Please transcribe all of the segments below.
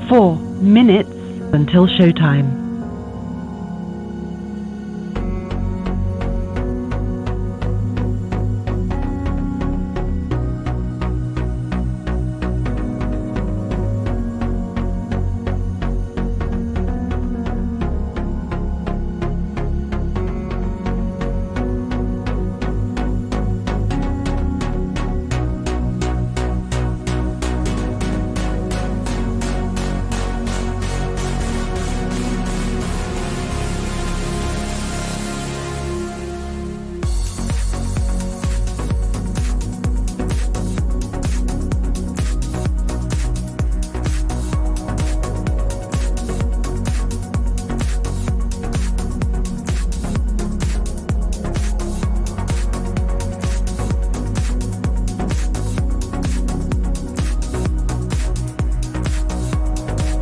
4 minutes until showtime.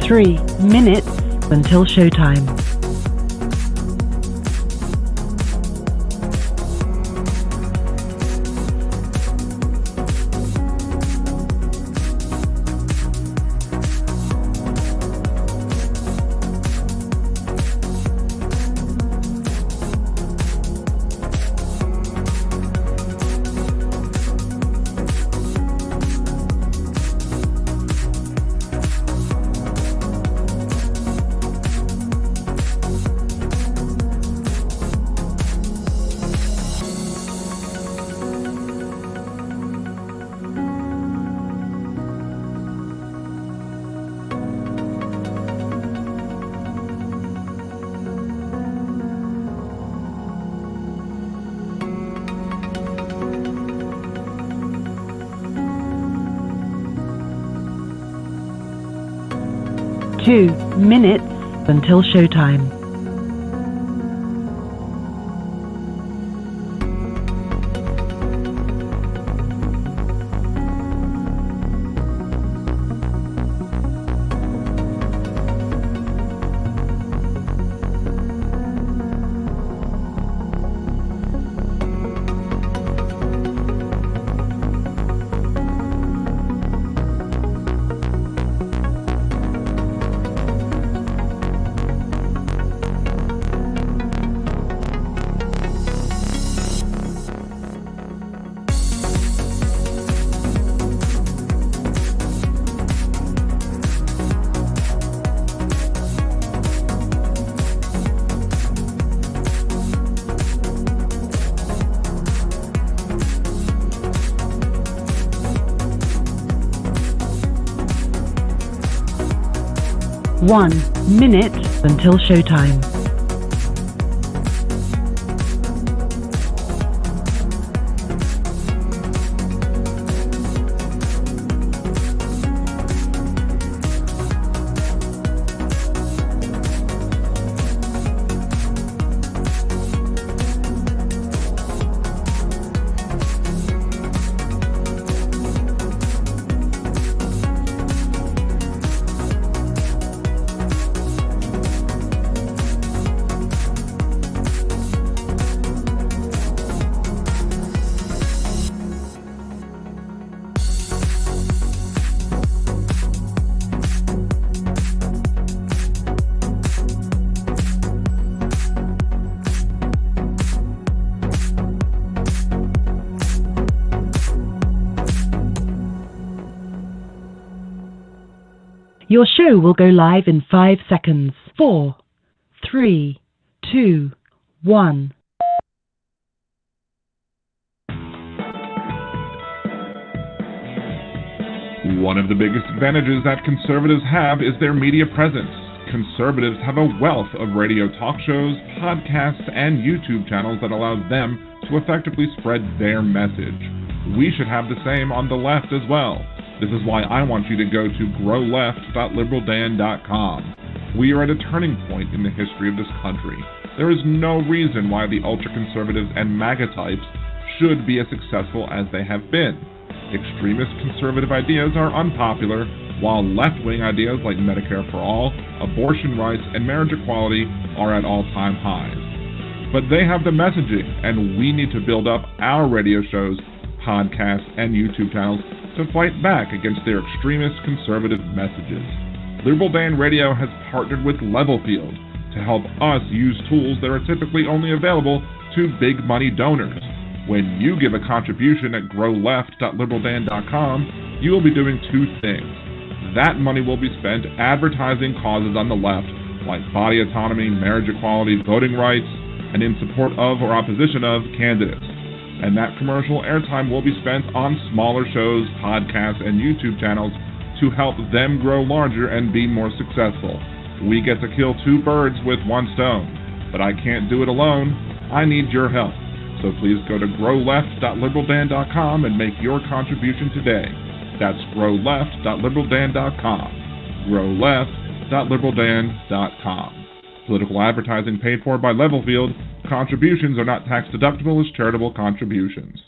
3 minutes until showtime. 2 minutes until showtime. 1 minute until showtime. 'Your show will go live in 5 seconds. 4, 3, 2, 1. One of the biggest advantages that conservatives have is their media presence. Conservatives have a wealth of radio talk shows, podcasts, and YouTube channels that allows them to effectively spread their message. We should have the same on the left as well. This is why I want you to go to growleft.liberaldan.com. We are at a turning point in the history of this country. There is no reason why the ultra-conservatives and MAGA types should be as successful as they have been. Extremist conservative ideas are unpopular, while left-wing ideas like Medicare for all, abortion rights, and marriage equality are at all-time highs. But they have the messaging, and we need to build up our radio shows, podcasts, and YouTube channels to fight back against their extremist conservative messages. Liberal Dan Radio has partnered with Levelfield to help us use tools that are typically only available to big money donors. When you give a contribution at growleft.liberaldan.com, you will be doing two things. That money will be spent advertising causes on the left, like body autonomy, marriage equality, voting rights, and in support of or opposition of candidates. And that commercial airtime will be spent on smaller shows, podcasts, and YouTube channels to help them grow larger and be more successful. We get to kill two birds with one stone, but I can't do it alone. I need your help. So please go to growleft.liberaldan.com and make your contribution today. That's growleft.liberaldan.com. growleft.liberaldan.com. Political advertising paid for by Levelfield. Contributions are not tax deductible as charitable contributions.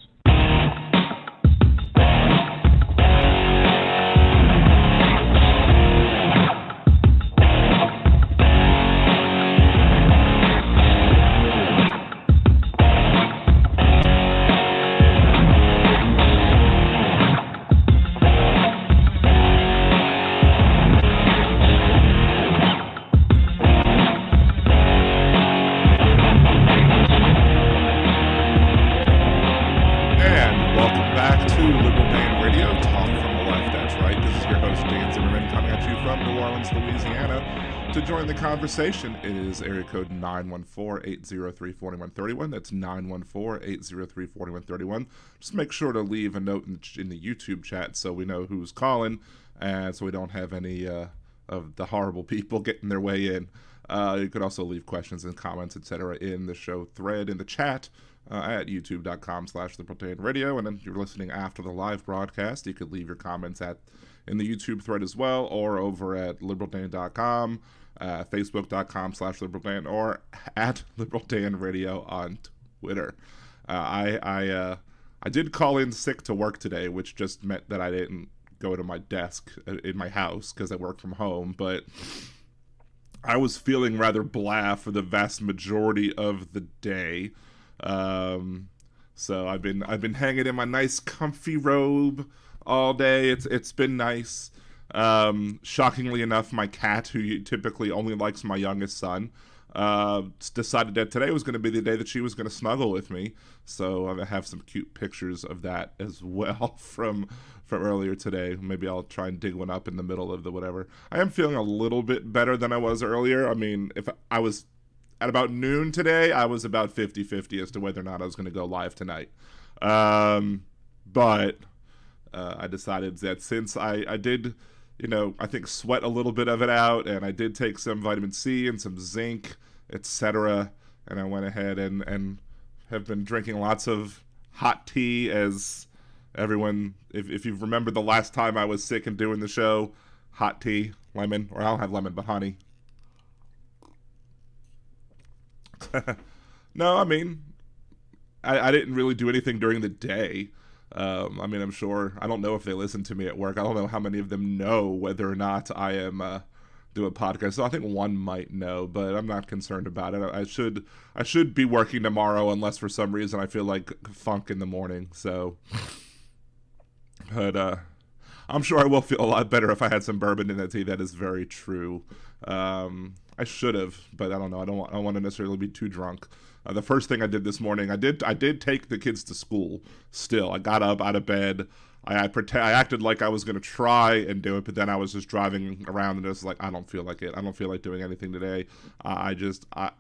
Conversation is area code 914-803-4131. That's 914-803-4131. Just make sure to leave a note in the YouTube chat so we know who's calling, and so we don't have any of the horrible people getting their way in. You could also leave questions and comments, etc. in the show thread in the chat at youtube.com/liberaldanradio. And then if you're listening after the live broadcast, you could leave your comments in the YouTube thread as well, or over at liberaldan.com. Facebook.com/LiberalDan, or at LiberalDanRadio on Twitter. I did call in sick to work today, which just meant that I didn't go to my desk in my house because I work from home, but I was feeling rather bleh for the vast majority of the day. So I've been hanging in my nice comfy robe all day. It's been nice. Shockingly enough, my cat, who typically only likes my youngest son, decided that today was going to be the day that she was going to snuggle with me. So I have some cute pictures of that as well from earlier today. Maybe I'll try and dig one up in the middle of the whatever. I am feeling a little bit better than I was earlier. I mean, if I was at about noon today, I was about 50-50 as to whether or not I was going to go live tonight. But I decided that since I did, I think sweat a little bit of it out, and I did take some vitamin C and some zinc, etc. And I went ahead and have been drinking lots of hot tea, as everyone, if you remember the last time I was sick and doing the show, hot tea, lemon, or I don't have lemon, but honey. No, I mean, I didn't really do anything during the day. I'm sure, I don't know if they listen to me at work. I don't know how many of them know whether or not I am doing a podcast. So I think one might know, but I'm not concerned about it. I should be working tomorrow unless for some reason I feel like funk in the morning. So, but I'm sure I will feel a lot better if I had some bourbon in that tea. That is very true. I should have, but I don't know. I don't want to necessarily be too drunk. The first thing I did this morning, I did take the kids to school. Still, I got up out of bed. I acted like I was going to try and do it, but then I was just driving around and just like, I don't feel like it. I don't feel like doing anything today. I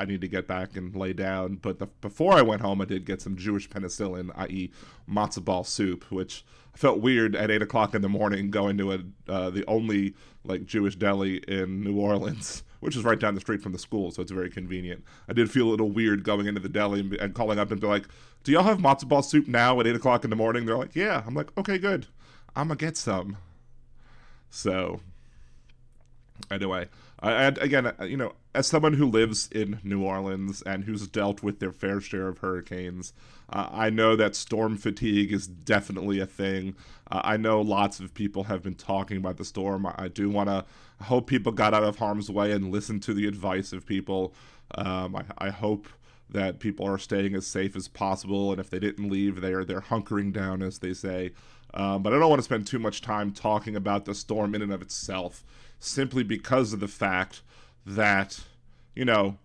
need to get back and lay down. But before I went home, I did get some Jewish penicillin, i.e. matzo ball soup, which I felt weird at 8 o'clock in the morning going to the only Jewish deli in New Orleans, which is right down the street from the school, so it's very convenient. I did feel a little weird going into the deli and calling up and be like, do y'all have matzo ball soup now at 8 o'clock in the morning? They're like, yeah. I'm like, okay, good. I'm going to get some. So, anyway, again, as someone who lives in New Orleans and who's dealt with their fair share of hurricanes, I know that storm fatigue is definitely a thing. I know lots of people have been talking about the storm. I do want to hope people got out of harm's way and listened to the advice of people. I hope that people are staying as safe as possible, and if they didn't leave, they're hunkering down, as they say. But I don't want to spend too much time talking about the storm in and of itself, simply because of the fact that, you know,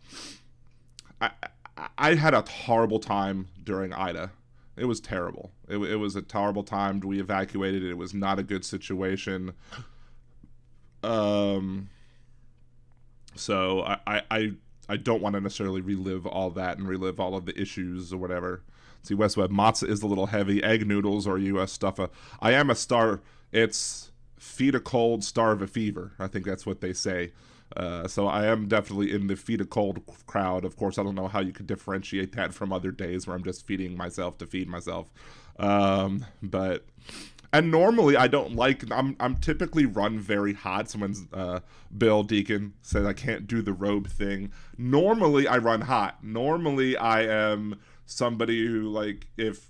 I had a horrible time during Ida. It was terrible. It was a horrible time. We evacuated. It was not a good situation. So I don't want to necessarily relive all that and relive all of the issues or whatever. See, West Web, matzah is a little heavy. Egg noodles or U.S. stuff. I am a star. It's feed a cold, starve a fever. I think that's what they say. So I am definitely in the feed a cold crowd. Of course, I don't know how you could differentiate that from other days where I'm just feeding myself to feed myself. But and normally I don't like. I'm typically run very hot. Someone's Bill Deacon said I can't do the robe thing. Normally I run hot. Normally I am somebody who like if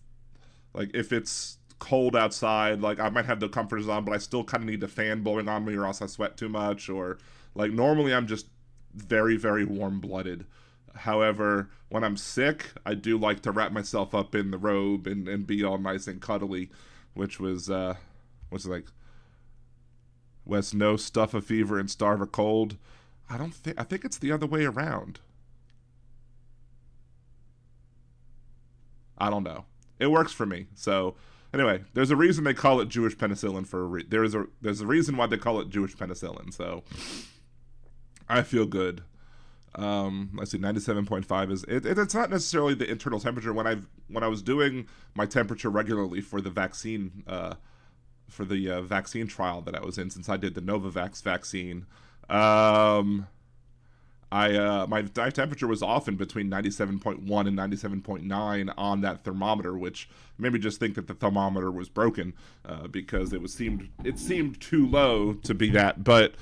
it's cold outside, like I might have the comforters on, but I still kind of need the fan blowing on me or else I sweat too much. Or like normally I'm just very, very warm-blooded. However, when I'm sick, I do like to wrap myself up in the robe and be all nice and cuddly, which was like, Wes, no stuff a fever and starve a cold. I think it's the other way around. I don't know. It works for me. So anyway, there's a reason they call it Jewish penicillin for there's a reason why they call it Jewish penicillin. So I feel good. Let's see, 97.5 is it's not necessarily the internal temperature. When I was doing my temperature regularly for the vaccine vaccine trial that I was in, since I did the Novavax vaccine, my temperature was often between 97.1 and 97.9 on that thermometer, which made me just think that the thermometer was broken, because it seemed too low to be that, but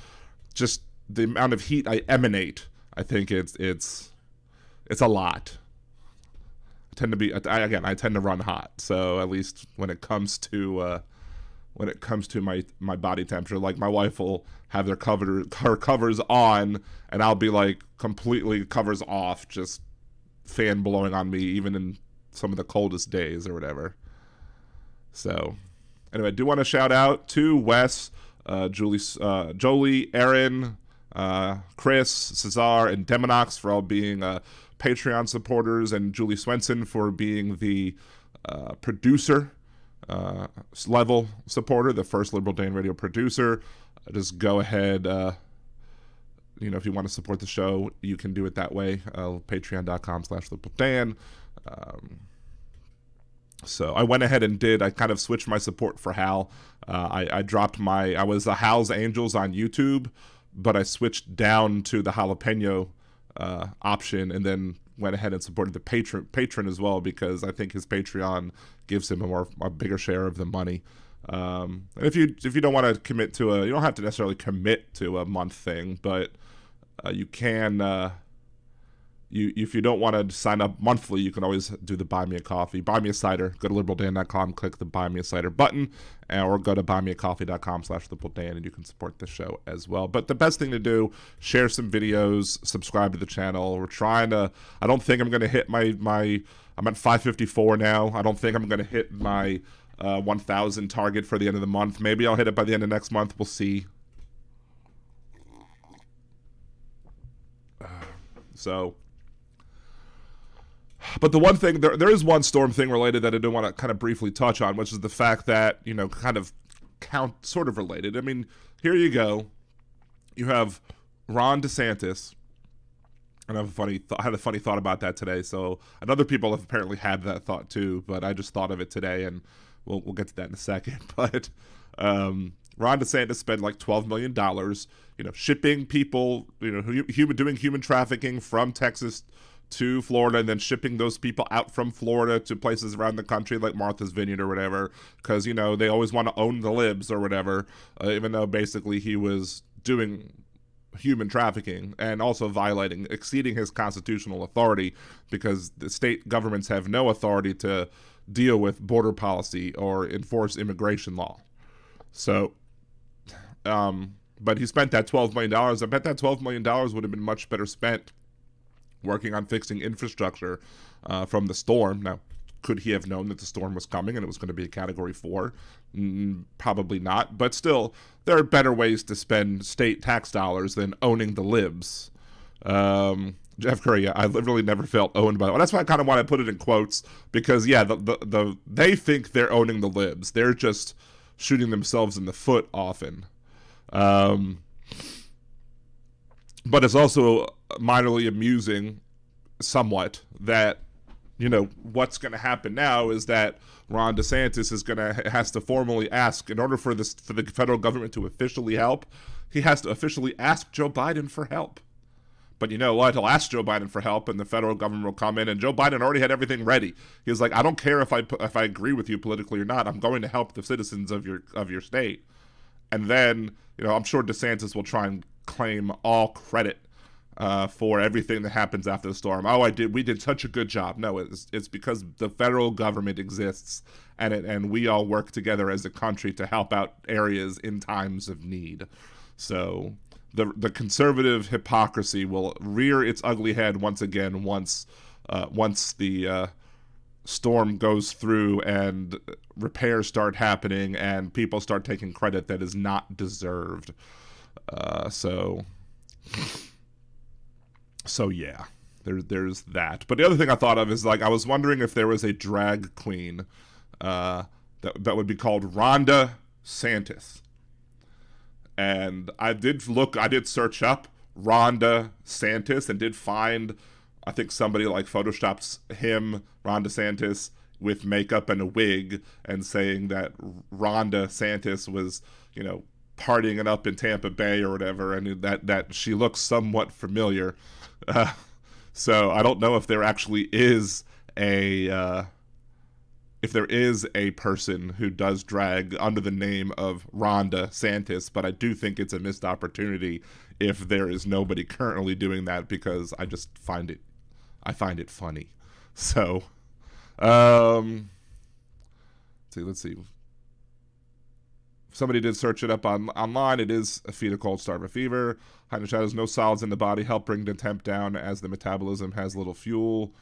just the amount of heat I emanate, I think it's a lot. I tend to run hot, so at least when it comes to my body temperature, like my wife will have her covers on, and I'll be like completely covers off, just fan blowing on me, even in some of the coldest days or whatever. So anyway, I do want to shout out to Wes, Jolie, Aaron, Chris, Cesar, and Demonox for all being Patreon supporters, and Julie Swenson for being the producer level supporter, the first Liberal Dan Radio producer. Just go ahead, if you want to support the show, you can do it that way, patreon.com/LiberalDan. So I went ahead and I kind of switched my support for Hal. I was a Hal's Angels on YouTube, but I switched down to the jalapeno option, and then went ahead and supported the patron as well, because I think his Patreon gives him a bigger share of the money. And if you don't want to commit to you don't have to necessarily commit to a month thing, but you can. If you don't want to sign up monthly, you can always do the Buy Me a Coffee, Buy Me a Cider. Go to liberaldan.com, click the Buy Me a Cider button, or go to buymeacoffee.com/liberaldan, and you can support the show as well. But the best thing to do, share some videos, subscribe to the channel. We're trying to. I don't think I'm going to hit my. I'm at 554 now. I don't think I'm going to hit my 1,000 target for the end of the month. Maybe I'll hit it by the end of next month. We'll see. So. But the one thing, there is one storm thing related that I do want to kind of briefly touch on, which is the fact that, kind of sort of related. I mean, here you go. You have Ron DeSantis, and I had a funny thought about that today. So, and other people have apparently had that thought too, but I just thought of it today, and we'll get to that in a second. But Ron DeSantis spent like $12 million, shipping people, doing human trafficking from Texas to Florida, and then shipping those people out from Florida to places around the country like Martha's Vineyard or whatever, because they always want to own the libs or whatever, even though basically he was doing human trafficking and also exceeding his constitutional authority, because the state governments have no authority to deal with border policy or enforce immigration law. So but he spent that $12 million. I bet that $12 million would have been much better spent working on fixing infrastructure from the storm. Now, Could he have known that the storm was coming and it was going to be a Category 4? Probably not. But still, there are better ways to spend state tax dollars than owning the libs. Jeff Curry, I literally never felt owned by that. Well, that's why I kind of want to put it in quotes, because, yeah, they think they're owning the libs. They're just shooting themselves in the foot often. But it's also minorly amusing, somewhat, that, you know, what's going to happen now is that Ron DeSantis has to formally ask, in order for the federal government to officially help, he has to officially ask Joe Biden for help. But you know what? He'll ask Joe Biden for help, and the federal government will come in. And Joe Biden already had everything ready. He was like, "I don't care if I agree with you politically or not. I'm going to help the citizens of your state." And then, you know, I'm sure DeSantis will try and claim all credit for everything that happens after the storm. Oh, we did such a good job. No, it's because the federal government exists, and we all work together as a country to help out areas in times of need. So the conservative hypocrisy will rear its ugly head once again once the storm goes through and repairs start happening and people start taking credit that is not deserved. So yeah, there's that. But the other thing I thought of is, like, I was wondering if there was a drag queen that would be called Rhonda Santis. And I did search up Rhonda Santis and did find, I think somebody like photoshopped Ron DeSantis with makeup and a wig and saying that Rhonda Santis was, you know, partying it up in Tampa Bay or whatever, and that she looks somewhat familiar. So I don't know if there actually is a person who does drag under the name of Rhonda Santis, but I do think it's a missed opportunity if there is nobody currently doing that, because I just find it funny. So, let's see. Somebody did search it up online. It is a feat of cold starve fever. Hiding shadows, no solids in the body help bring the temp down as the metabolism has little fuel.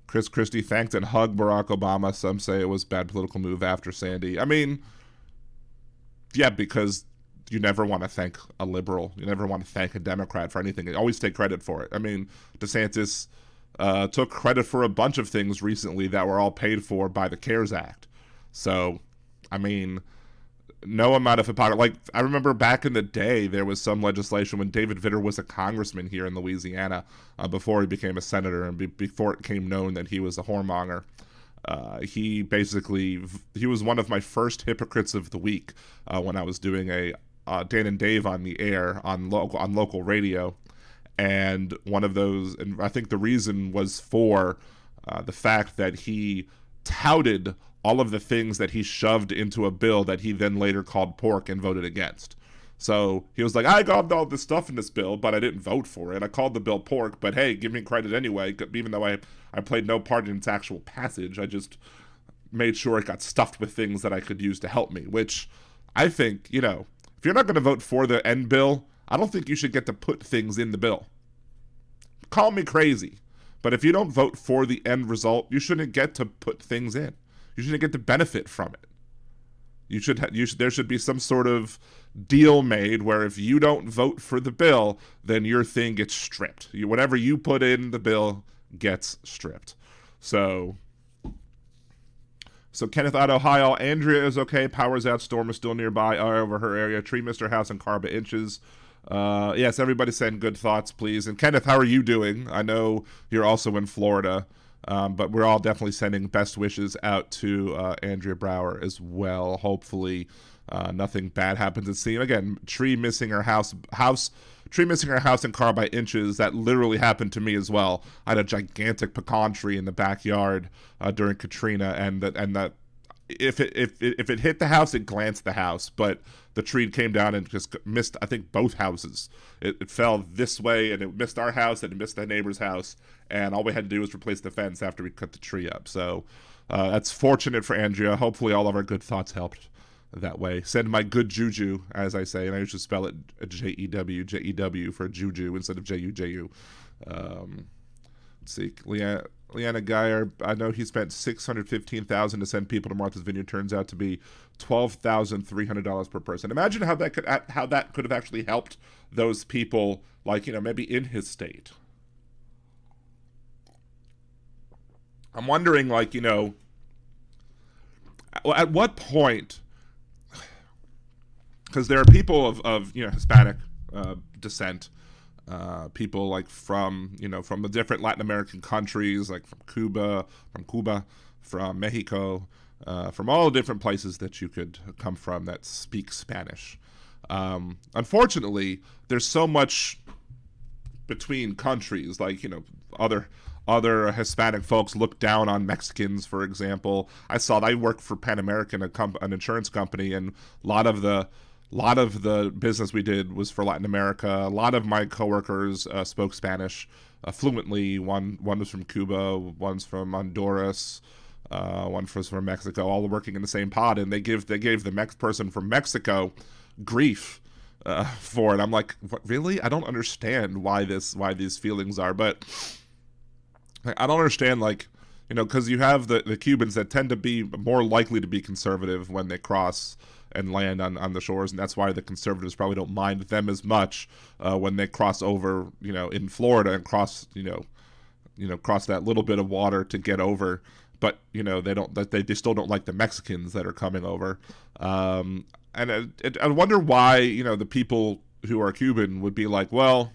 Chris Christie thanked and hugged Barack Obama. Some say it was a bad political move after Sandy. I mean, yeah, because you never want to thank a liberal. You never want to thank a Democrat for anything. You always take credit for it. I mean, DeSantis took credit for a bunch of things recently that were all paid for by the CARES Act. So, I mean, no amount of hypocrisy. Like, I remember back in the day, there was some legislation when David Vitter was a congressman here in Louisiana, before he became a senator and before it became known that he was a whoremonger. He was one of my first hypocrites of the week when I was doing a Dan and Dave on the air on local radio. And one of those, and I think the reason was for the fact that he touted all of the things that he shoved into a bill that he then later called pork and voted against. So he was like, I got all this stuff in this bill, but I didn't vote for it. I called the bill pork, but hey, give me credit anyway, even though I played no part in its actual passage. I just made sure it got stuffed with things that I could use to help me, which I think, you know, if you're not going to vote for the end bill, I don't think you should get to put things in the bill. Call me crazy, but if you don't vote for the end result, you shouldn't get to put things in. You shouldn't get to benefit from it. There should be some sort of deal made where if you don't vote for the bill, then your thing gets stripped. Whatever you put in the bill gets stripped. So Kenneth Otto, hi all. Andrea is okay. Power's out. Storm is still nearby over her area. Tree missed her house and car by inches. Yes, everybody send good thoughts, please. And Kenneth, how are you doing? I know you're also in Florida. But we're all definitely sending best wishes out to Andrea Brower as well. Hopefully, nothing bad happens at sea. Again, tree missing her house and car by inches. That literally happened to me as well. I had a gigantic pecan tree in the backyard during Katrina, and that if it hit the house, it glanced the house, but the tree came down and just missed, I think, both houses. It fell this way, and it missed our house, and it missed the neighbor's house, and all we had to do was replace the fence after we cut the tree up. So that's fortunate for Andrea. Hopefully all of our good thoughts helped that way. Send my good juju, as I say, and I usually spell it Jew for juju instead of Ju. Let's see, Leanna Geyer, I know he spent $615,000 to send people to Martha's Vineyard. Turns out to be $12,300 per person. Imagine how that could have actually helped those people, like, maybe in his state. I'm wondering, like, at what point, because there are people of Hispanic descent, people like from the different Latin American countries, like from Cuba, from Mexico, from all the different places that you could come from that speak Spanish. Unfortunately, there's so much between countries, like, other Hispanic folks look down on Mexicans, for example. I worked for Pan American, an insurance company, and a lot of the business we did was for Latin America. A lot of my coworkers spoke Spanish fluently. One was from Cuba, one's from Honduras, one was from Mexico, all working in the same pod, and they gave the person from Mexico grief for it. I'm like, what, really? I don't understand why these feelings are, but I don't understand, like, because you have the Cubans that tend to be more likely to be conservative when they cross and land on the shores, and that's why the conservatives probably don't mind them as much when they cross over, in Florida and cross that little bit of water to get over. But they still don't like the Mexicans that are coming over, and I wonder why the people who are Cuban would be like, well,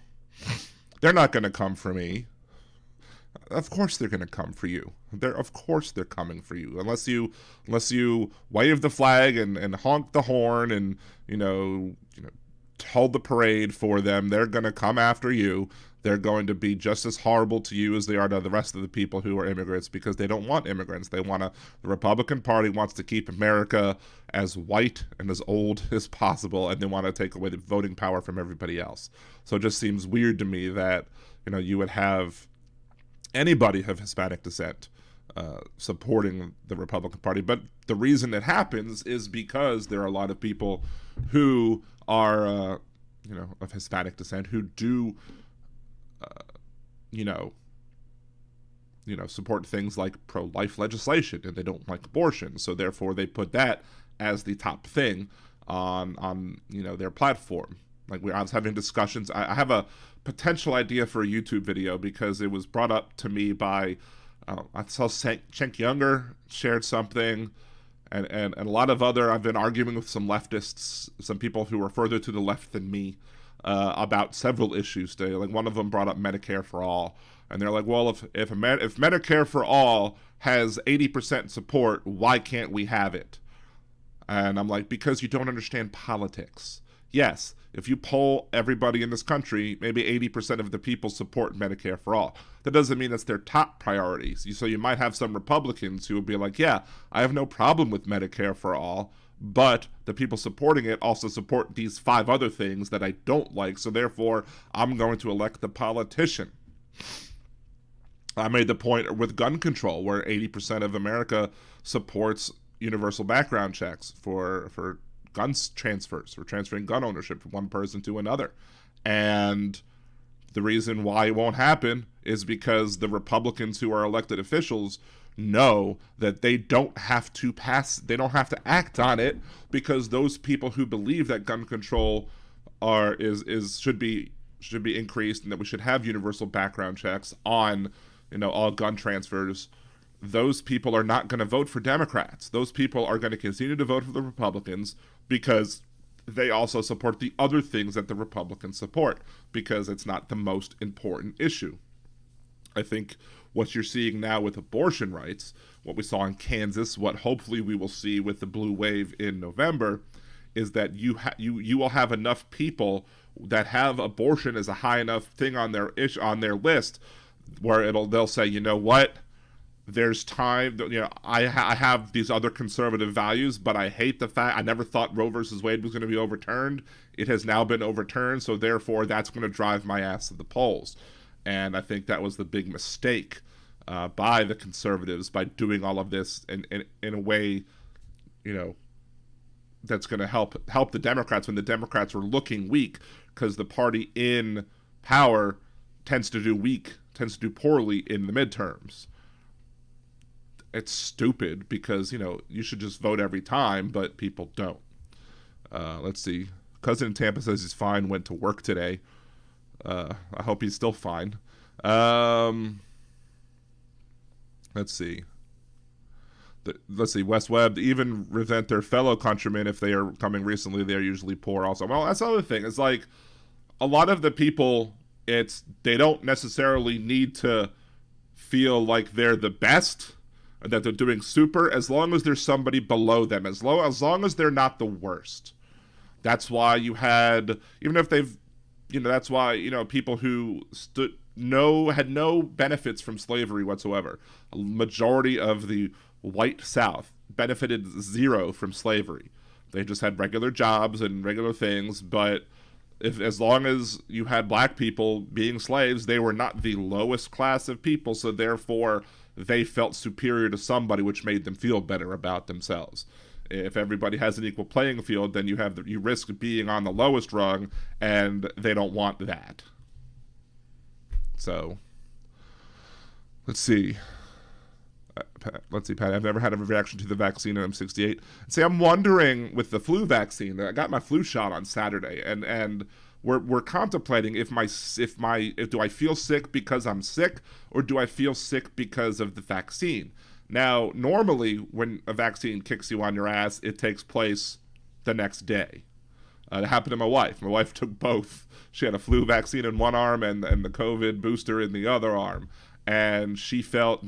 they're not going to come for me. Of course they're going to come for you. Of course they're coming for you. Unless you wave the flag and honk the horn and hold the parade for them, they're going to come after you. They're going to be just as horrible to you as they are to the rest of the people who are immigrants, because they don't want immigrants. The Republican Party wants to keep America as white and as old as possible, and they want to take away the voting power from everybody else. So it just seems weird to me that you would have anybody of Hispanic descent supporting the Republican Party. But the reason it happens is because there are a lot of people who are of Hispanic descent who do support things like pro-life legislation, and they don't like abortion, so therefore they put that as the top thing on their platform. Like, I was having discussions. I have a potential idea for a YouTube video, because it was brought up to me by I saw Cenk Younger shared something, and a lot of other. I've been arguing with some leftists, some people who are further to the left than me, about several issues today. Like, one of them brought up Medicare for all, and they're like, well, if Medicare for all has 80% support, why can't we have it? And I'm like, because you don't understand politics. Yes, if you poll everybody in this country, maybe 80% of the people support Medicare for all. That doesn't mean that's their top priorities. So you might have some Republicans who would be like, yeah, I have no problem with Medicare for all, but the people supporting it also support these 5 other things that I don't like, so therefore I'm going to elect the politician. I made the point with gun control, where 80% of America supports universal background checks for gun transfers, for transferring gun ownership from one person to another. And the reason why it won't happen is because the Republicans who are elected officials know that they don't have to act on it, because those people who believe that gun control should be increased, and that we should have universal background checks on all gun transfers, those people are not going to vote for Democrats. Those people are going to continue to vote for the Republicans, because they also support the other things that the Republicans support, because it's not the most important issue. I think what you're seeing now with abortion rights, what we saw in Kansas, what hopefully we will see with the blue wave in November, is that you will have enough people that have abortion as a high enough thing on their list, where they'll say, you know what, there's time, I have these other conservative values, but I hate the fact, I never thought Roe versus Wade was going to be overturned. It has now been overturned, so therefore that's going to drive my ass to the polls. And I think that was the big mistake by the conservatives, by doing all of this in a way, that's going to help the Democrats when the Democrats were looking weak, because the party in power tends to do poorly in the midterms. It's stupid because, you should just vote every time, but people don't. Let's see. Cousin in Tampa says he's fine, went to work today. I hope he's still fine. Let's see. West Webb, to even resent their fellow countrymen if they are coming recently, they are usually poor also. Well, that's the other thing. It's like a lot of the people, they don't necessarily need to feel like they're the best, and that they're doing super, as long as there's somebody below them, as long as they're not the worst. That's why you had, even if they've, that's why, people who had no benefits from slavery whatsoever. A majority of the white South benefited zero from slavery. They just had regular jobs and regular things, but as long as you had black people being slaves, they were not the lowest class of people, so therefore they felt superior to somebody, which made them feel better about themselves. If everybody has an equal playing field, then you risk being on the lowest rung, and they don't want that. So, let's see. Pat. I've never had a reaction to the vaccine, and I'm 68. See, I'm wondering with the flu vaccine. I got my flu shot on Saturday, and we're contemplating if do I feel sick because I'm sick, or do I feel sick because of the vaccine? Now, normally when a vaccine kicks you on your ass, it takes place the next day. It happened to my wife. My wife took both. She had a flu vaccine in one arm and the COVID booster in the other arm, and she felt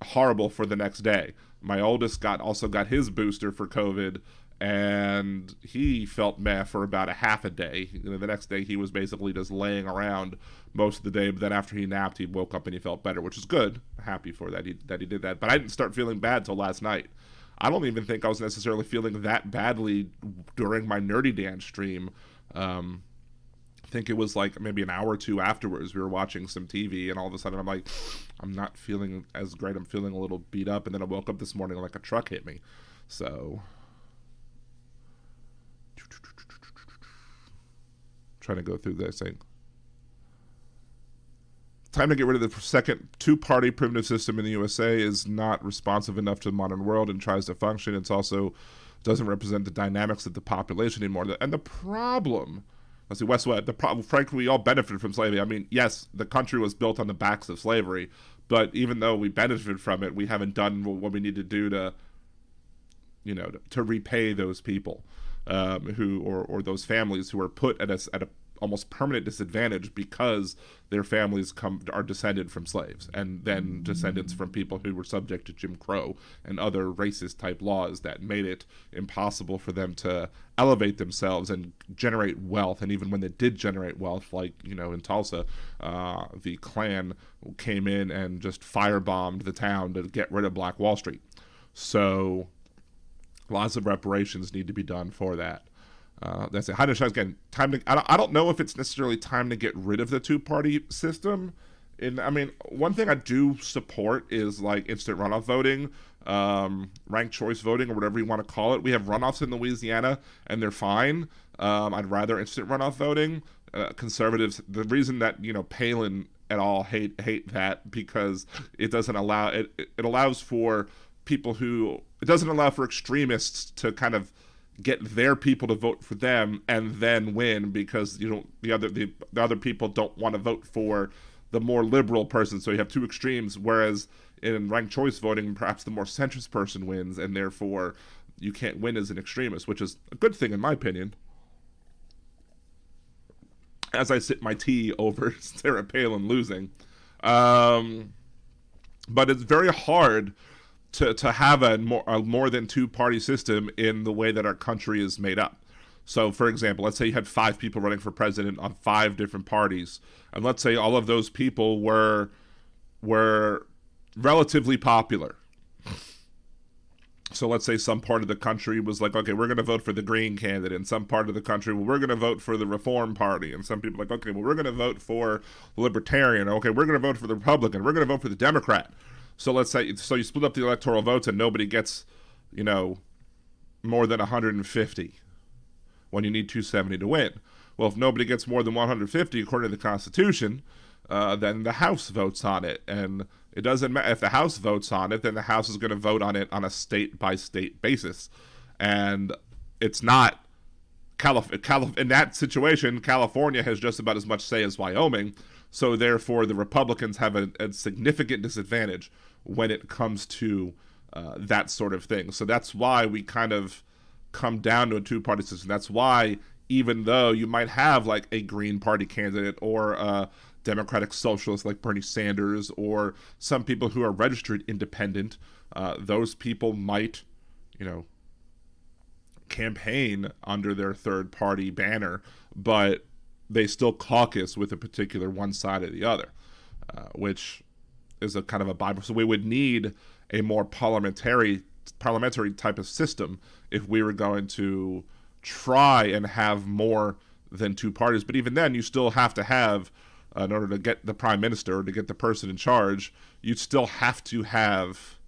horrible for the next day. My oldest also got his booster for COVID, and he felt for about a half a day. The next day he was basically just laying around most of the day, but then after he napped, he woke up and he felt better, which is good. Happy for that he did that. But I didn't start feeling bad till last night. I don't even think I was necessarily feeling that badly during my Nerdy Dance stream. I think it was like maybe an hour or two afterwards. We were watching some TV, and all of a sudden I'm like, I'm not feeling as great. I'm feeling a little beat up, and then I woke up this morning like a truck hit me. So, trying to go through this thing. Time to get rid of the second two-party primitive system in the USA is not responsive enough to the modern world and tries to function. It's also doesn't represent the dynamics of the population anymore. And the problem, let's see, West Webb, frankly, we all benefited from slavery. I mean, yes, the country was built on the backs of slavery, but even though we benefited from it, we haven't done what we need to do to repay those people or those families who are put at a almost permanent disadvantage because their families are descended from slaves, and then descendants from people who were subject to Jim Crow and other racist type laws that made it impossible for them to elevate themselves and generate wealth. And even when they did generate wealth, like in Tulsa, the Klan came in and just firebombed the town to get rid of Black Wall Street. So lots of reparations need to be done for that. That's it. Again, I don't know if it's necessarily time to get rid of the two-party system. One thing I do support is like instant runoff voting, ranked choice voting, or whatever you want to call it. We have runoffs in Louisiana, and they're fine. I'd rather instant runoff voting. Conservatives, the reason that Palin et al. hate that, because it doesn't allow it allows for people who it doesn't allow for extremists to kind of get their people to vote for them and then win, because the other people don't want to vote for the more liberal person. So you have two extremes, whereas in ranked choice voting, perhaps the more centrist person wins, and therefore you can't win as an extremist, which is a good thing in my opinion. As I sip my tea over Sarah Palin losing. But it's very hard to have a more than two-party system in the way that our country is made up. So, for example, let's say you had 5 people running for president on 5 different parties, and let's say all of those people were relatively popular. So let's say some part of the country was like, okay, we're going to vote for the Green candidate, and some part of the country, well, we're going to vote for the Reform Party, and some people are like, okay, well, we're going to vote for the Libertarian, okay, we're going to vote for the Republican, we're going to vote for the Democrat. So let's say, you split up the electoral votes and nobody gets, more than 150 when you need 270 to win. Well, if nobody gets more than 150 according to the Constitution, then the House votes on it. And it doesn't matter if the House votes on it, then the House is going to vote on it on a state-by-state basis. And it's not in that situation, California has just about as much say as Wyoming, so therefore the Republicans have a significant disadvantage when it comes to that sort of thing. So that's why we kind of come down to a two-party system. That's why, even though you might have like a Green Party candidate or a Democratic Socialist like Bernie Sanders, or some people who are registered independent, those people might, campaign under their third party banner, but they still caucus with a particular one side or the other, which is a kind of a Bible. So we would need a more parliamentary type of system if we were going to try and have more than two parties. But even then, you still have to have, in order to get the prime minister, to get the person in charge, you'd still have to have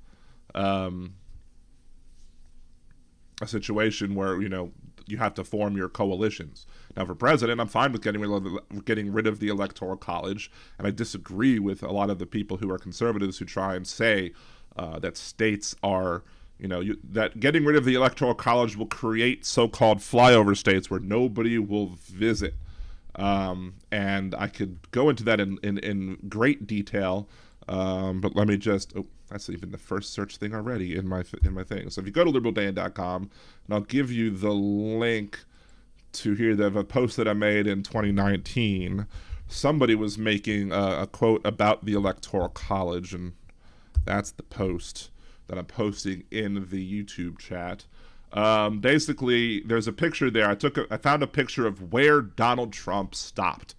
a situation where, you have to form your coalitions. Now, for president, I'm fine with getting rid of the Electoral College, and I disagree with a lot of the people who are conservatives who try and say that states are, that getting rid of the Electoral College will create so-called flyover states where nobody will visit. And I could go into that in great detail, but let me just... that's even the first search thing already in my thing. So if you go to liberaldan.com, and I'll give you the link to here, a post that I made in 2019. Somebody was making a quote about the Electoral College, and that's the post that I'm posting in the YouTube chat. Basically, there's a picture there. I found a picture of where Donald Trump stopped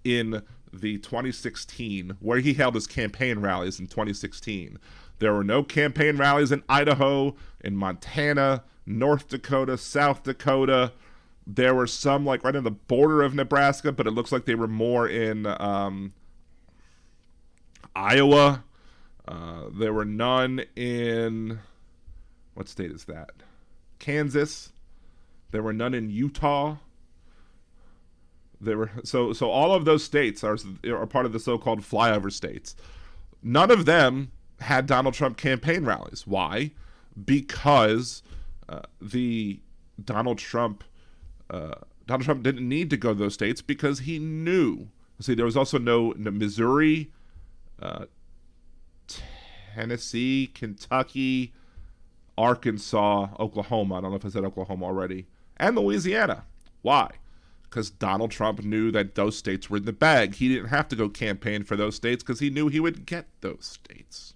in the 2016, where he held his campaign rallies in 2016. There were no campaign rallies in Idaho, in Montana, North Dakota, South Dakota. There were some like right on the border of Nebraska, but it looks like they were more in Iowa. There were none in, what state is that? Kansas. There were none in Utah. There were so all of those states are part of the so-called flyover states. None of them had Donald Trump campaign rallies. Why? Because Donald Trump didn't need to go to those states because he knew. See, there was also no Missouri, Tennessee, Kentucky, Arkansas, Oklahoma. I don't know if I said Oklahoma already, and Louisiana. Why? Because Donald Trump knew that those states were in the bag. He didn't have to go campaign for those states because he knew he would get those states.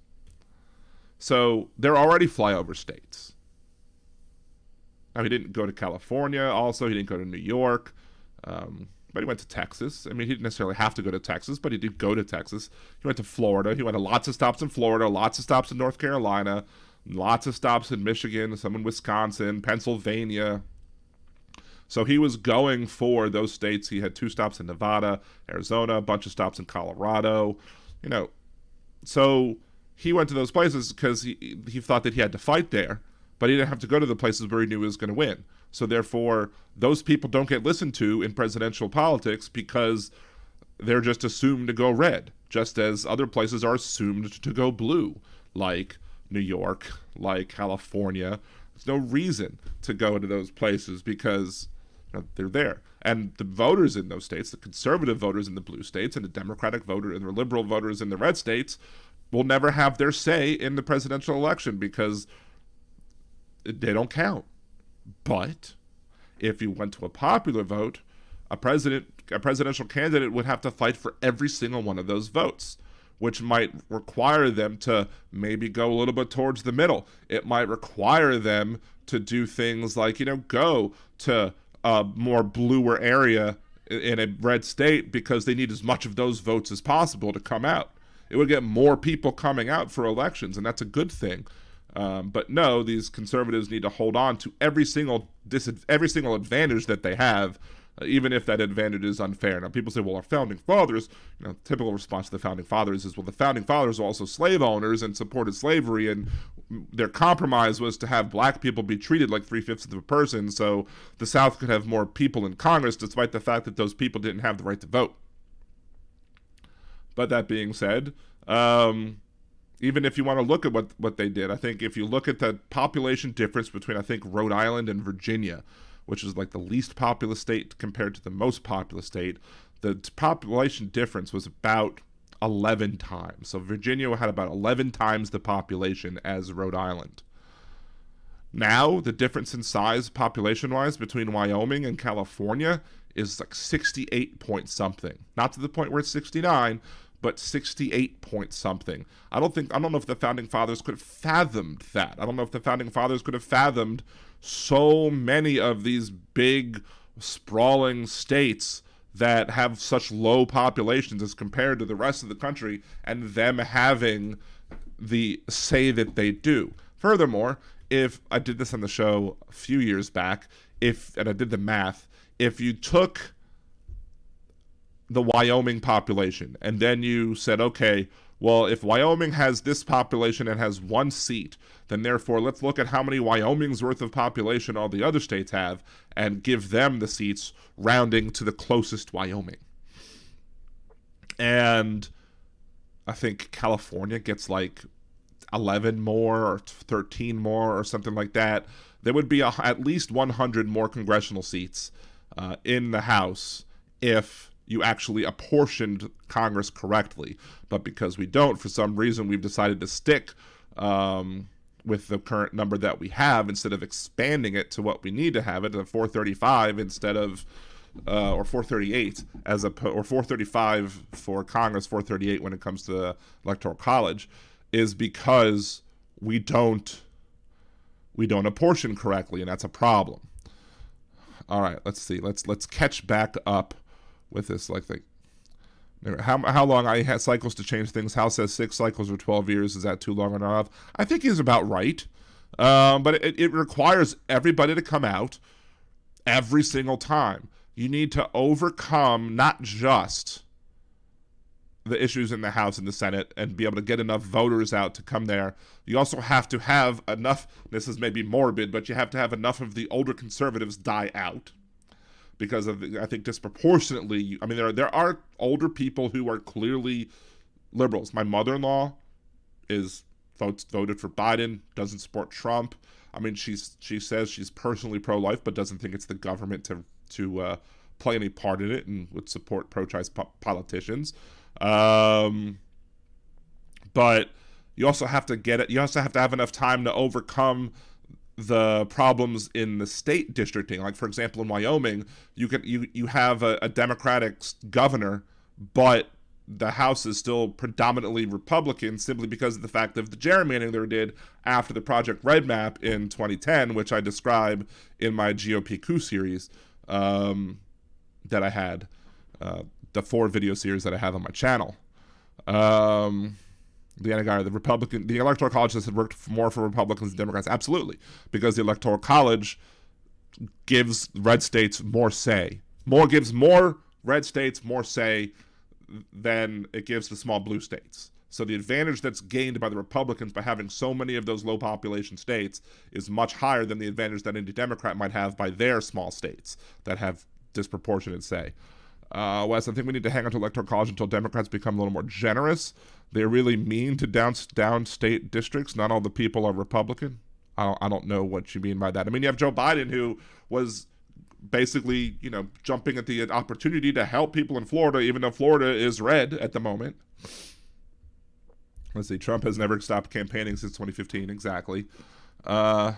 So they're already flyover states. Now, he didn't go to California. Also, he didn't go to New York. But he went to Texas. I mean, he didn't necessarily have to go to Texas, but he did go to Texas. He went to Florida. He went to lots of stops in Florida, lots of stops in North Carolina, lots of stops in Michigan, some in Wisconsin, Pennsylvania. So he was going for those states. He had 2 stops in Nevada, Arizona, a bunch of stops in Colorado. So he went to those places because he thought that he had to fight there, but he didn't have to go to the places where he knew he was going to win. So therefore, those people don't get listened to in presidential politics because they're just assumed to go red, just as other places are assumed to go blue, like New York, like California. There's no reason to go to those places because they're there. And the voters in those states, the conservative voters in the blue states and the Democratic voter and the liberal voters in the red states will never have their say in the presidential election because they don't count. But if you went to a popular vote, a presidential candidate would have to fight for every single one of those votes, which might require them to maybe go a little bit towards the middle. It might require them to do things like, go to a more bluer area in a red state because they need as much of those votes as possible to come out. It would get more people coming out for elections, and that's a good thing. But no, these conservatives need to hold on to every single advantage that they have, even if that advantage is unfair. Now, people say, well, our founding fathers, typical response to the founding fathers is, well, the founding fathers were also slave owners and supported slavery, and their compromise was to have black people be treated like 3/5 of a person, so the South could have more people in Congress, despite the fact that those people didn't have the right to vote. But that being said, even if you want to look at what they did, I think if you look at the population difference between, I think, Rhode Island and Virginia, which is like the least populous state compared to the most populous state, the population difference was about 11 times. So Virginia had about 11 times the population as Rhode Island. Now, the difference in size, population-wise, between Wyoming and California is like 68 point something. Not to the point where it's 69, but 68 point something. I don't know if the Founding Fathers could have fathomed that. I don't know if the Founding Fathers could have fathomed so many of these big, sprawling states that have such low populations as compared to the rest of the country, and them having the say that they do. Furthermore, if I did this on the show a few years back, and I did the math, if you took the Wyoming population and then you said, okay, well, if Wyoming has this population and has one seat, then therefore let's look at how many Wyoming's worth of population all the other states have and give them the seats, rounding to the closest Wyoming. And I think California gets like 11 more or 13 more or something like that. There would be at least 100 more congressional seats in the House if you actually apportioned Congress correctly. But because we don't, for some reason, we've decided to stick with the current number that we have instead of expanding it to what we need to have it, at 435 instead of, or 438, or 435 for Congress, 438 when it comes to the Electoral College, is because we don't apportion correctly, and that's a problem. All right, let's see. Let's catch back up with this. How long I had cycles to change things? House says 6 cycles or 12 years. Is that too long or not? I think he's about right. But it requires everybody to come out every single time. You need to overcome not just the issues in the House and the Senate and be able to get enough voters out to come there. You also have to have enough, this is maybe morbid, but you have to have enough of the older conservatives die out. Because of, I think, disproportionately, I mean, there are older people who are clearly liberals. My mother-in-law voted for Biden, doesn't support Trump. I mean, she says she's personally pro-life, but doesn't think it's the government to play any part in it, and would support pro-choice politicians. But you also have to get it. You also have to have enough time to overcome the problems in the state districting. Like, for example, in Wyoming, you have a Democratic governor, but the House is still predominantly Republican, simply because of the fact of the gerrymandering they did after the Project Red Map in 2010, which I describe in my GOP coup series that I had, the 4 video series that I have on my channel. The Electoral College has worked more for Republicans than Democrats. Absolutely. Because the Electoral College gives red states more say. Gives more red states more say than it gives the small blue states. So the advantage that's gained by the Republicans by having so many of those low population states is much higher than the advantage that any Democrat might have by their small states that have disproportionate say. Wes, I think we need to hang on to Electoral College until Democrats become a little more generous. They're really mean to downstate districts. Not all the people are Republican. I don't know what you mean by that. I mean, you have Joe Biden, who was basically, jumping at the opportunity to help people in Florida, even though Florida is red at the moment. Let's see. Trump has never stopped campaigning since 2015. Exactly. Trump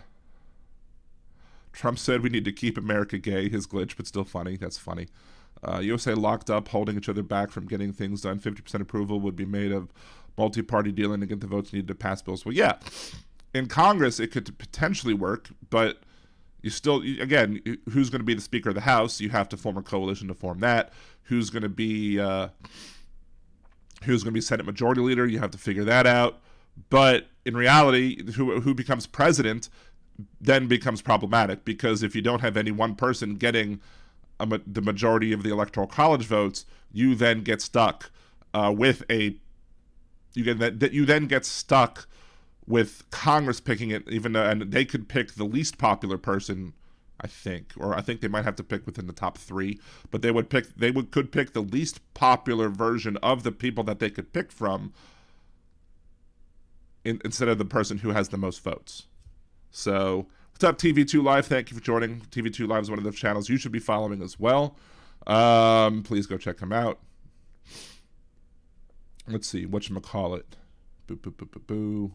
said we need to keep America gay. His glitch, but still funny. That's funny. USA locked up, holding each other back from getting things done. 50% approval would be made of multi-party dealing to get the votes needed to pass bills. Well, yeah, in Congress it could potentially work, but you still, again, who's going to be the Speaker of the House? You have to form a coalition to form that. Who's going to be Senate Majority Leader? You have to figure that out. But in reality, who becomes president then becomes problematic, because if you don't have any one person getting the majority of the Electoral College votes, you then get stuck with with Congress picking it, even though, and they could pick the least popular person, I think, or I think they might have to pick within the top 3, but could pick the least popular version of the people that they could pick from, instead of the person who has the most votes. So, what's up, TV2 Live? Thank you for joining. TV2 Live is one of the channels you should be following as well. Please go check them out. Let's see, whatchamacallit. Boo, boo, boo, boo, boo.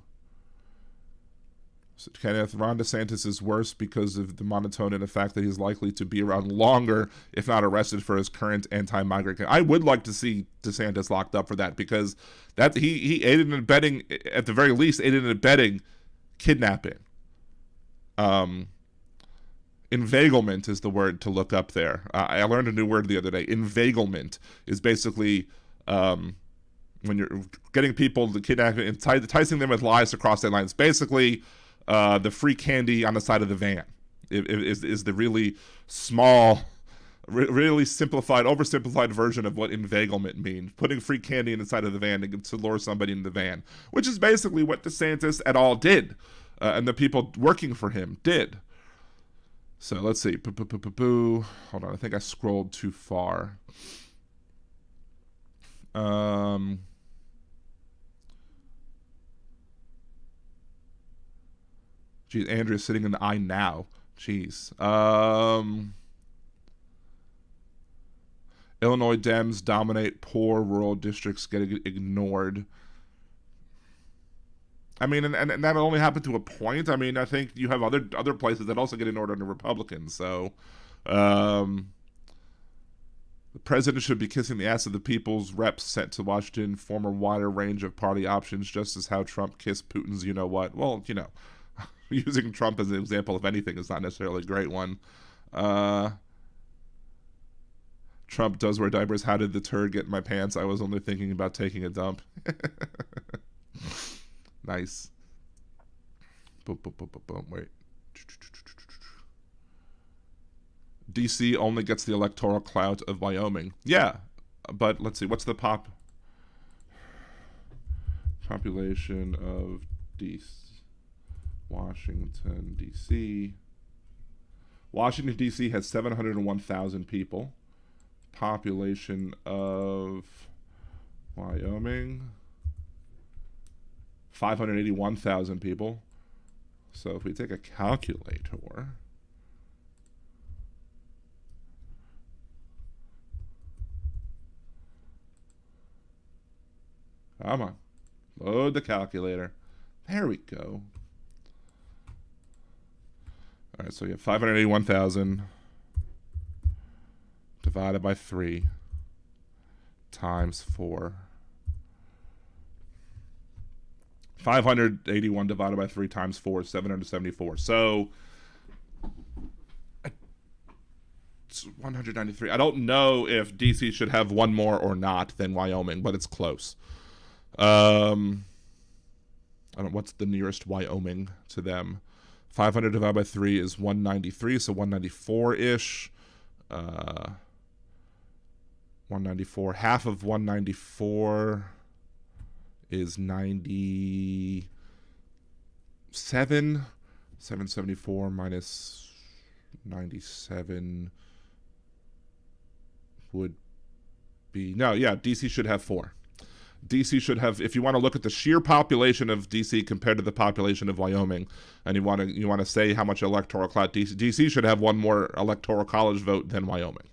So Kenneth, Ron DeSantis is worse because of the monotone and the fact that he's likely to be around longer if not arrested for his current anti-migrant. I would like to see DeSantis locked up for that, because that he aided and abetting, at the very least, aided and abetting kidnapping. Inveiglement is the word to look up there. I learned a new word the other day. Inveiglement is basically when you're getting people to kidnap and enticing them with lies to cross state lines. Basically, the free candy on the side of the van is the really small, really simplified, oversimplified version of what inveiglement means. Putting free candy in the side of the van to lure somebody in the van, which is basically what DeSantis et al. Did, and the people working for him did. So let's see. Hold on, I think I scrolled too far. Geez, Andrea's sitting in the eye now. Jeez. Illinois Dems dominate, poor rural districts getting ignored. I mean, and that only happened to a point. I mean, I think you have other places that also get ignored under Republicans. So, the president should be kissing the ass of the people's reps sent to Washington, form a wider range of party options, just as how Trump kissed Putin's you-know-what. Well, you know, using Trump as an example of anything is not necessarily a great one. Trump does wear diapers. How did the turd get in my pants? I was only thinking about taking a dump. Nice. Boom, boom, boom, boom, boom. Wait. DC only gets the electoral clout of Wyoming. Yeah, but let's see. What's the population of DC? Washington, D.C. Washington, D.C. has 701,000 people. Population of Wyoming, 581,000 people. So if we take a calculator, come on, load the calculator. There we go. All right, so you have 581,000 divided by 3 times 4. 581 divided by 3 times 4 is 774. So it's 193. I don't know if DC should have one more or not than Wyoming, but it's close. I don't know what's the nearest Wyoming to them. 500 divided by 3 is 193, so 194-ish. 194. Half of 194 is 97. 774 minus 97 would be... No, yeah, DC should have 4. DC should have, if you want to look at the sheer population of DC compared to the population of Wyoming, and you want to say how much electoral clout DC should have one more electoral college vote than Wyoming.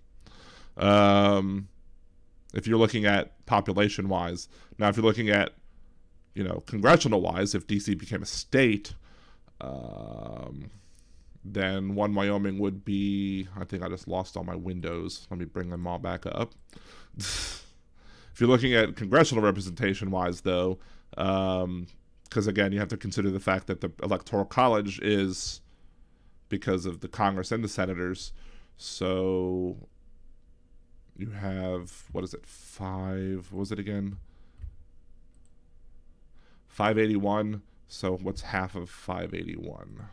If you're looking at population wise. Now, if you're looking at, congressional wise, if DC became a state, then one Wyoming would be, I think I just lost all my windows. Let me bring them all back up. If you're looking at congressional representation-wise, though, because, again, you have to consider the fact that the Electoral College is because of the Congress and the senators. So you have, 581. So what's half of 581?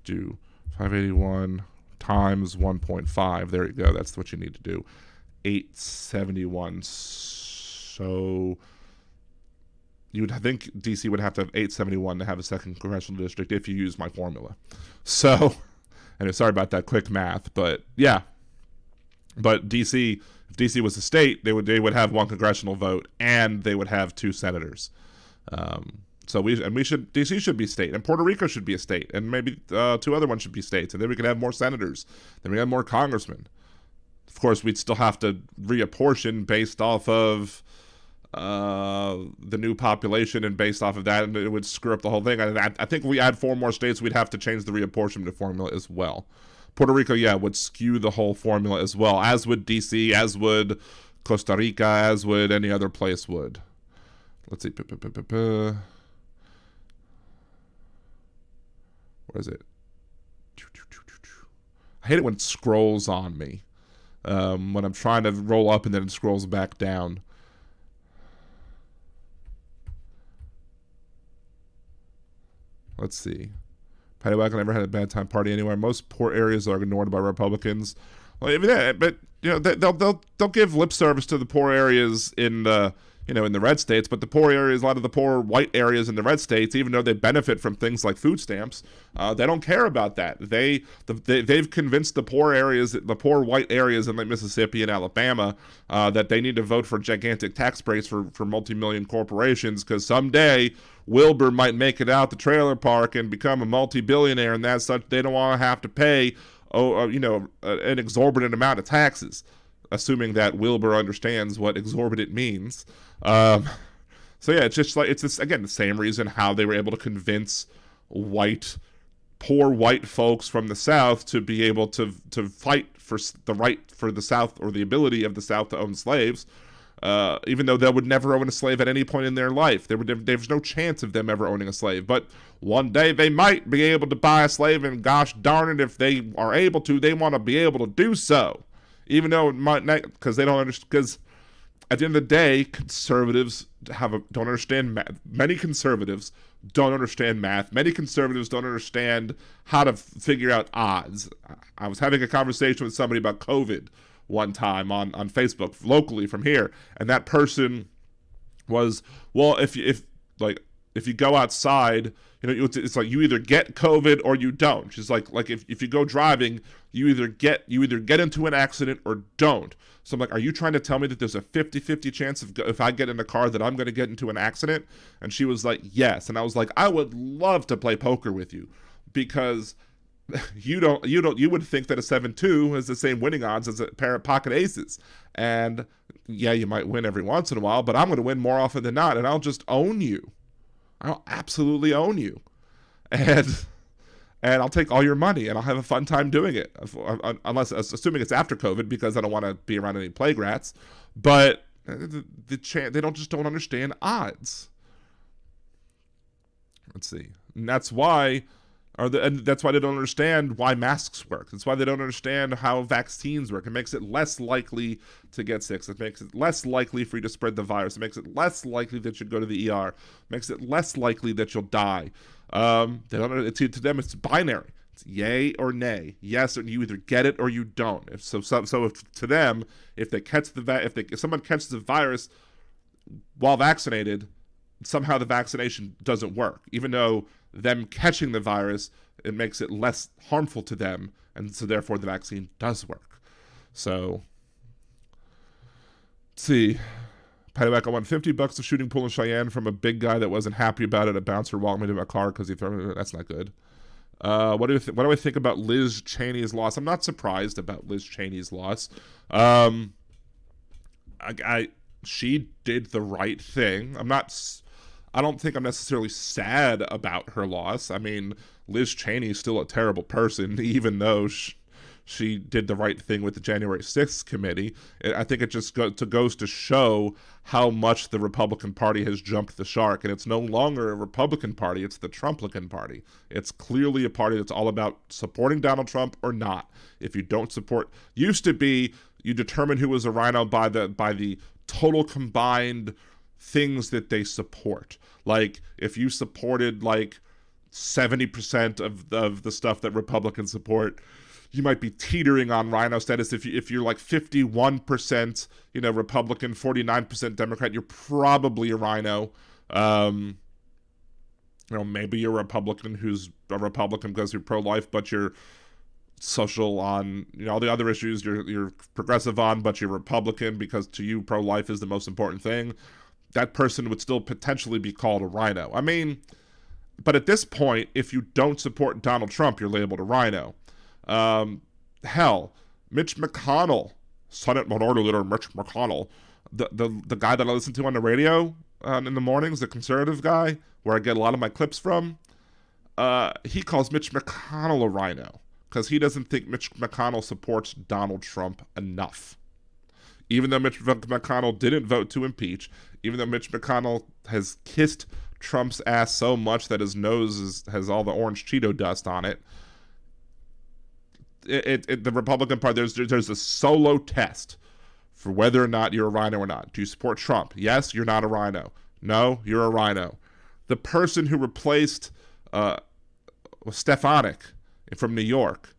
Do 581 times 1.5. There you go. That's what you need to do. 871. So you would think DC would have to have 871 to have a second congressional district if you use my formula. So, and sorry about that quick math, but yeah. But DC, if DC was a state, they would have one congressional vote and they would have 2 senators. DC should be state, and Puerto Rico should be a state, and maybe 2 other ones should be states, and then we could have more senators, then we have more congressmen. Of course, we'd still have to reapportion based off of the new population, and based off of that, and it would screw up the whole thing. I think if we add 4 more states, we'd have to change the reapportionment formula as well. Puerto Rico, would skew the whole formula as well, as would DC, as would Costa Rica, as would any other place would. Let's see. Where is it? I hate it when it scrolls on me. When I'm trying to roll up and then it scrolls back down. Let's see. Patty Wackel never had a bad time party anywhere. Most poor areas are ignored by Republicans. Well, even that, but they'll give lip service to the poor areas in the in the red states, but the poor areas, a lot of the poor white areas in the red states, even though they benefit from things like food stamps, they don't care about that. They've convinced the poor areas, the poor white areas in like Mississippi and Alabama, that they need to vote for gigantic tax breaks for multi-million corporations, because someday Wilbur might make it out the trailer park and become a multi-billionaire, and that's such they don't want to have to pay an exorbitant amount of taxes, assuming that Wilbur understands what exorbitant means. So yeah, it's just like, again, the same reason how they were able to convince poor white folks from the South to be able to fight for the right for the South, or the ability of the South to own slaves, even though they would never own a slave at any point in their life. There's no chance of them ever owning a slave, but one day they might be able to buy a slave, and gosh darn it, if they are able to, they want to be able to do so. Even though it might not, because they don't understand, because at the end of the day, conservatives don't understand math. Many conservatives don't understand math. Many conservatives don't understand how to figure out odds. I was having a conversation with somebody about COVID one time on Facebook, locally from here, and that person was, well, if you go outside, it's like you either get COVID or you don't. She's like if you go driving, you either get into an accident or don't. So I'm like, are you trying to tell me that there's a 50-50 chance if I get in a car that I'm going to get into an accident? And she was like, yes. And I was like, I would love to play poker with you, because you would think that a 7-2 has the same winning odds as a pair of pocket aces. And yeah, you might win every once in a while, but I'm going to win more often than not, and I'll just own you. I'll absolutely own you, and I'll take all your money, and I'll have a fun time doing it. Assuming it's after COVID, because I don't want to be around any plague rats. But they don't understand odds. Let's see, and that's why they don't understand why masks work. That's why they don't understand how vaccines work. It makes it less likely to get sick. It makes it less likely for you to spread the virus. It makes it less likely that you'll go to the ER. It makes it less likely that you'll die. To them, it's binary. It's yay or nay. Yes, or you either get it or you don't. If to them, if someone catches the virus while vaccinated, somehow the vaccination doesn't work, even though them catching the virus, it makes it less harmful to them, and so therefore the vaccine does work. So, let's see. Patty, I won $50 to shooting pool in Cheyenne from a big guy that wasn't happy about it. A bouncer walked me to my car because he threw it. That's not good. What do I think about Liz Cheney's loss? I'm not surprised about Liz Cheney's loss. She did the right thing. I don't think I'm necessarily sad about her loss. I mean, Liz Cheney is still a terrible person, even though she did the right thing with the January 6th committee. I think it just goes to show how much the Republican Party has jumped the shark, and it's no longer a Republican Party, it's the Trumplican Party. It's clearly a party that's all about supporting Donald Trump or not. If you don't support, used to be you determine who was a rhino by the total combined things that they support. Like, if you supported like 70% of the stuff that Republicans support, you might be teetering on rhino status. If you're like 51%, Republican, 49% Democrat, you're probably a rhino. Maybe you're a Republican who's a Republican because you're pro-life, but you're social on, all the other issues you're progressive on, but you're Republican because to you pro-life is the most important thing. That person would still potentially be called a rhino. I mean, but at this point, if you don't support Donald Trump, you're labeled a rhino. Hell, Mitch McConnell, Senate Minority Leader Mitch McConnell, the guy that I listen to on the radio in the mornings, the conservative guy, where I get a lot of my clips from, he calls Mitch McConnell a rhino because he doesn't think Mitch McConnell supports Donald Trump enough. Even though Mitch McConnell didn't vote to impeach, even though Mitch McConnell has kissed Trump's ass so much that his nose has all the orange Cheeto dust on it, the Republican Party, there's a solo test for whether or not you're a rhino or not. Do you support Trump? Yes, you're not a rhino. No, you're a rhino. The person who replaced Stefanik from New York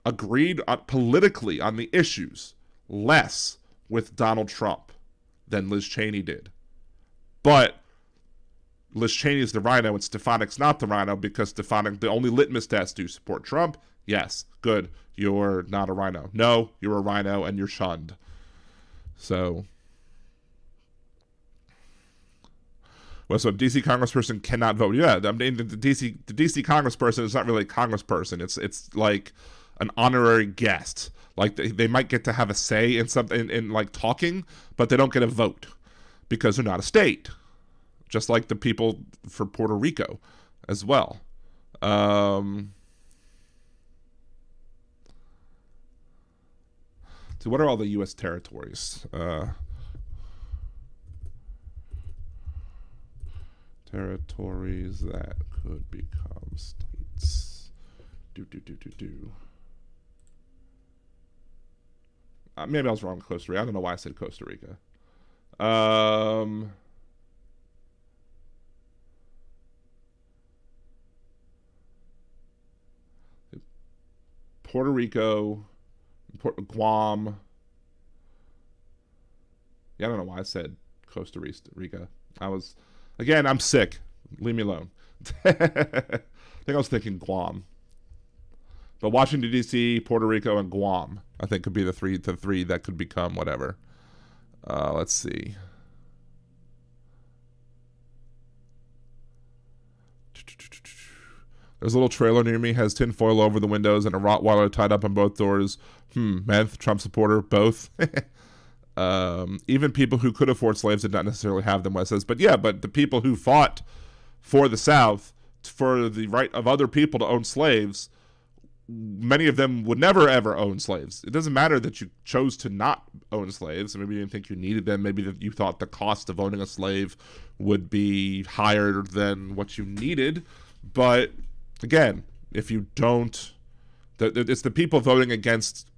agreed politically on the issues less with Donald Trump than Liz Cheney did. But Liz Cheney is the rhino and Stefanik's not the rhino because Stefanik, the only litmus test, do you support Trump? Yes. Good. You're not a rhino. No, you're a rhino and you're shunned. So, well, so a DC congressperson cannot vote. Yeah, I mean, the DC congressperson is not really a congressperson. It's like an honorary guest. Like they might get to have a say in something in like talking, but they don't get a vote because they're not a state. Just like the people for Puerto Rico as well. So what are all the U.S. territories? Territories that could become states. Maybe I was wrong with Costa Rica. I don't know why I said Costa Rica. Puerto Rico, Guam. Yeah, I don't know why I said Costa Rica. I'm sick. Leave me alone. I think I was thinking Guam. But Washington, D.C., Puerto Rico, and Guam, I think, could be the three that could become whatever. Let's see. There's a little trailer near me, has tinfoil over the windows and a Rottweiler tied up on both doors. Meth, Trump supporter, both. Even people who could afford slaves did not necessarily have them, Wes says. But the people who fought for the South, for the right of other people to own slaves, many of them would never, ever own slaves. It doesn't matter that you chose to not own slaves. Maybe you didn't think you needed them. Maybe that you thought the cost of owning a slave would be higher than what you needed. But again, if you don't, it's the people voting against,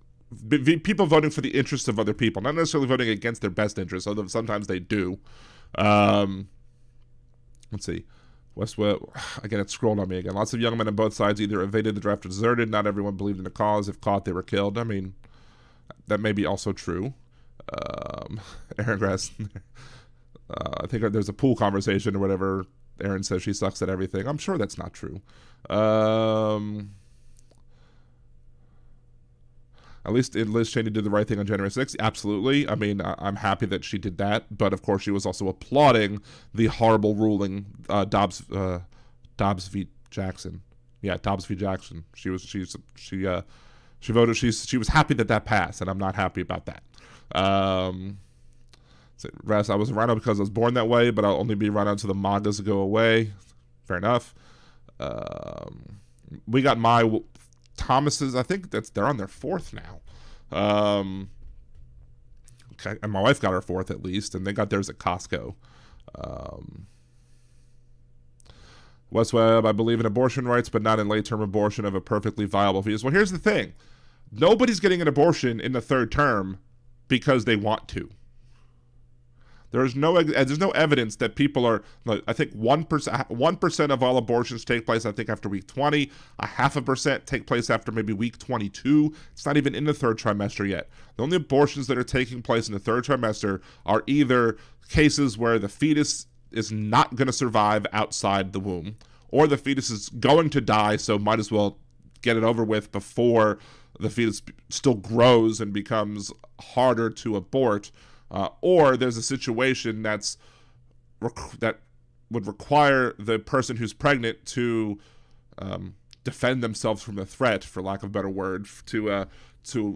people voting for the interests of other people, not necessarily voting against their best interests, although sometimes they do. Let's see. Westwood, again, it scrolled on me again. Lots of young men on both sides either evaded the draft or deserted. Not everyone believed in the cause. If caught, they were killed. I mean, that may be also true. Aaron Grass, I think there's a pool conversation or whatever. Aaron says she sucks at everything. I'm sure that's not true. At least Liz Cheney did the right thing on January 6th. Absolutely. I mean, I'm happy that she did that. But, of course, she was also applauding the horrible ruling, Dobbs v. Jackson. Yeah, Dobbs v. Jackson. She voted. She was happy that passed, and I'm not happy about that. Rest, I was a rhino because I was born that way, but I'll only be rhino until the MAGAs go away. Fair enough. We got my Thomas's. I think they're on their fourth now. Okay, and my wife got her fourth at least, and they got theirs at Costco. West Webb, I believe in abortion rights, but not in late-term abortion of a perfectly viable fetus. Well, here's the thing. Nobody's getting an abortion in the third term because they want to. There's no evidence that people are. I think 1% of all abortions take place, I think, after week 20. 0.5% take place after maybe week 22. It's not even in the third trimester yet. The only abortions that are taking place in the third trimester are either cases where the fetus is not going to survive outside the womb, or the fetus is going to die, so might as well get it over with before the fetus still grows and becomes harder to abort, or there's a situation that would require the person who's pregnant to defend themselves from the threat, for lack of a better word, to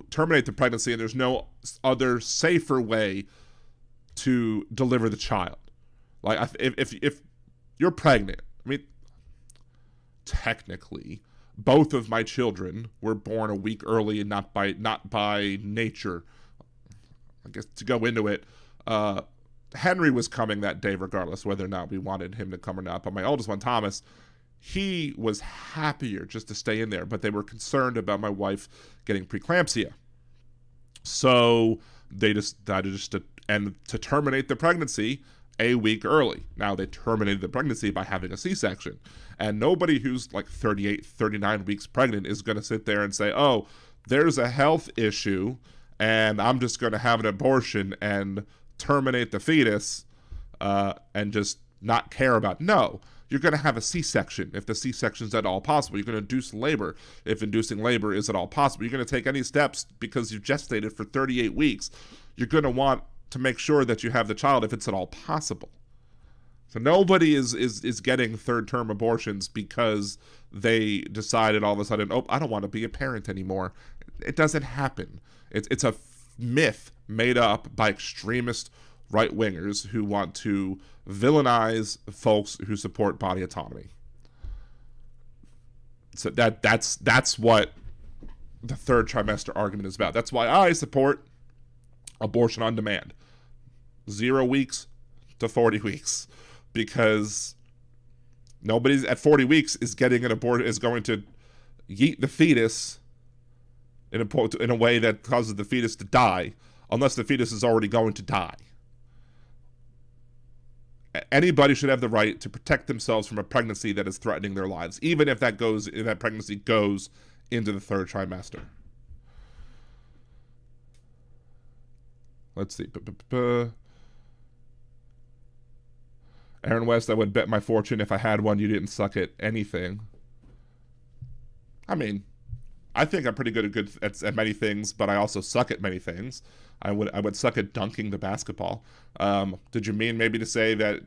terminate the pregnancy, and there's no other safer way to deliver the child. Like, if you're pregnant, I mean, technically, both of my children were born a week early, and not by nature. I guess to go into it, Henry was coming that day regardless whether or not we wanted him to come or not. But my oldest one, Thomas, he was happier just to stay in there, but they were concerned about my wife getting preeclampsia. So they decided to terminate the pregnancy a week early. Now, they terminated the pregnancy by having a C-section. And nobody who's like 38, 39 weeks pregnant is going to sit there and say, oh, there's a health issue, and I'm just going to have an abortion and terminate the fetus and just not care about it. No. You're going to have a C-section if the C-section is at all possible. You're going to induce labor if inducing labor is at all possible. You're going to take any steps because you've gestated for 38 weeks. You're going to want to make sure that you have the child if it's at all possible. So nobody is getting third-term abortions because they decided all of a sudden, oh, I don't want to be a parent anymore. It doesn't happen. It's a myth made up by extremist right-wingers who want to villainize folks who support body autonomy. So that's what the third trimester argument is about. That's why I support abortion on demand. 0 weeks to 40 weeks. Because nobody's at 40 weeks is getting an abortion, is going to yeet the fetus in a way that causes the fetus to die, unless the fetus is already going to die. Anybody should have the right to protect themselves from a pregnancy that is threatening their lives, even if that pregnancy goes into the third trimester. Let's see. Aaron West, I would bet my fortune if I had one you didn't suck at anything. I mean, I think I'm pretty good at many things, but I also suck at many things. I would suck at dunking the basketball. Did you mean maybe to say that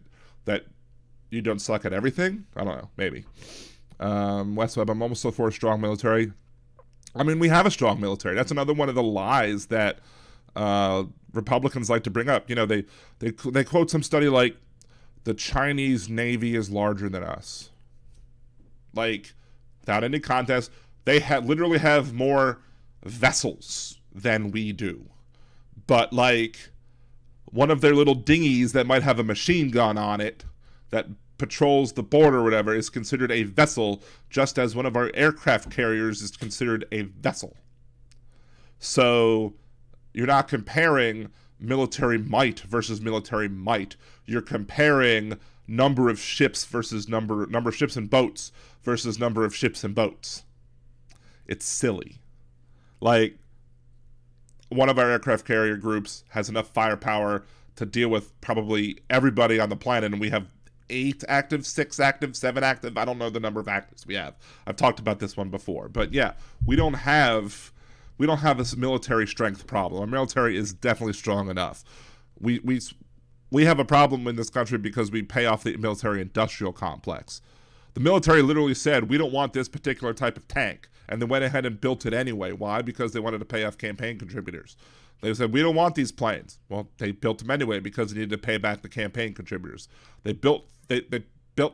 you don't suck at everything? I don't know, maybe. West Webb, I'm almost so for a strong military. I mean, we have a strong military. That's another one of the lies that Republicans like to bring up. You know, they quote some study like, the Chinese Navy is larger than us. Like, without any contest, they literally have more vessels than we do. But, like, one of their little dinghies that might have a machine gun on it that patrols the border or whatever is considered a vessel, just as one of our aircraft carriers is considered a vessel. So, you're not comparing military might versus military might. You're comparing number of ships versus number of ships and boats versus number of ships and boats. It's silly. Like, one of our aircraft carrier groups has enough firepower to deal with probably everybody on the planet, and we have 8 active, 6 active, 7 active. I don't know the number of actives we have. I've talked about this one before. But yeah, we don't have this military strength problem. Our military is definitely strong enough. We have a problem in this country because we pay off the military industrial complex. The military literally said, we don't want this particular type of tank, and they went ahead and built it anyway. Why? Because they wanted to pay off campaign contributors. They said, we don't want these planes. Well, they built them anyway because they needed to pay back the campaign contributors. They built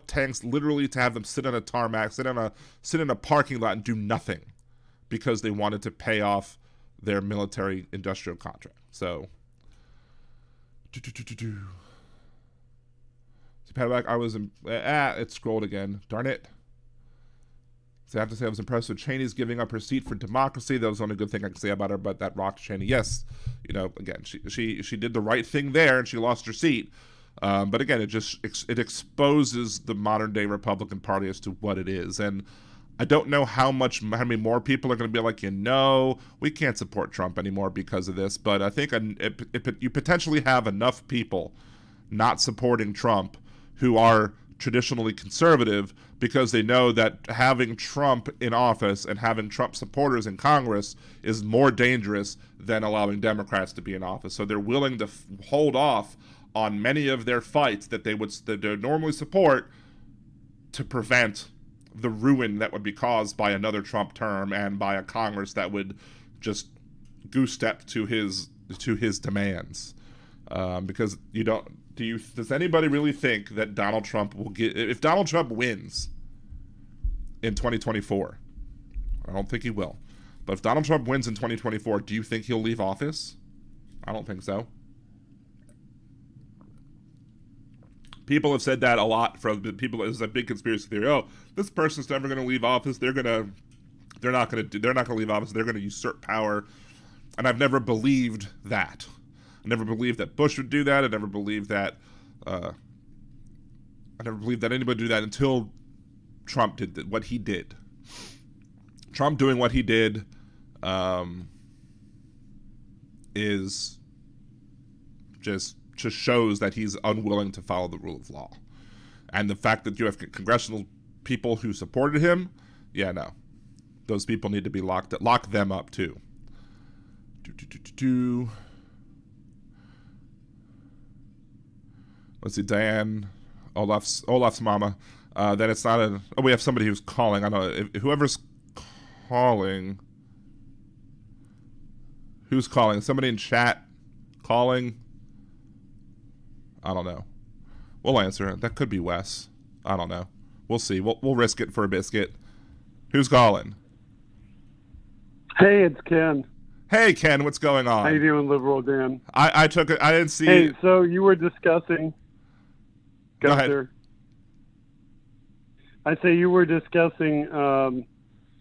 tanks literally to have them sit on a tarmac, sit in a parking lot and do nothing, because they wanted to pay off their military industrial contract. So, it scrolled again. Darn it. So I have to say I was impressed with Cheney's giving up her seat for democracy. That was the only good thing I can say about her, but that rocked Cheney. Yes, again, she did the right thing there, and she lost her seat. But again, it exposes the modern day Republican Party as to what it is. And I don't know how many more people are going to be like, we can't support Trump anymore because of this. But I think you potentially have enough people not supporting Trump who are traditionally conservative, because they know that having Trump in office and having Trump supporters in Congress is more dangerous than allowing Democrats to be in office. So they're willing to hold off on many of their fights that they normally support to prevent the ruin that would be caused by another Trump term and by a Congress that would just goose step to his demands. Because does anybody really think that Donald Trump will if Donald Trump wins in 2024? I don't think he will. But if Donald Trump wins in 2024, do you think he'll leave office? I don't think so. People have said that a lot from people. It's a big conspiracy theory. Oh, this person's never going to leave office. They're not going to leave office. They're going to usurp power. And I've never believed that. I never believed that Bush would do that. I never believed that anybody would do that until Trump did what he did. Trump doing what he did is just shows that he's unwilling to follow the rule of law. And the fact that you have congressional people who supported him, yeah, no. Those people need to be lock them up too. Let's see, Diane, Olaf's mama. Then it's not we have somebody who's calling. I don't know, whoever's calling. Who's calling? Somebody in chat calling? I don't know. We'll answer it. That could be Wes. I don't know. We'll see. We'll risk it for a biscuit. Who's calling? Hey, it's Ken. Hey, Ken, what's going on? How you doing, Liberal Dan? I took it. I didn't see. Hey, so you were discussing. Go ahead. Sir. I say you were discussing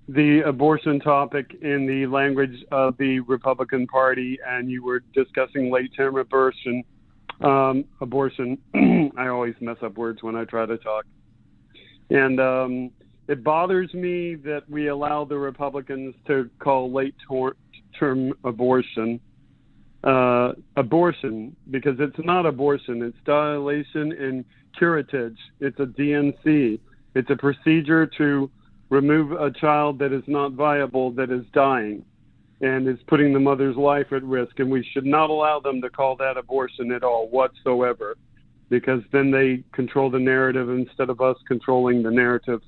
the abortion topic in the language of the Republican Party, and you were discussing late-term abortion. I always mess up words when I try to talk. And it bothers me that we allow the Republicans to call late-term abortion abortion, because it's not abortion. It's dilation and curettage. It's a DNC. It's a procedure to remove a child that is not viable, that is dying, and is putting the mother's life at risk. And we should not allow them to call that abortion at all whatsoever, because then they control the narrative instead of us controlling the narrative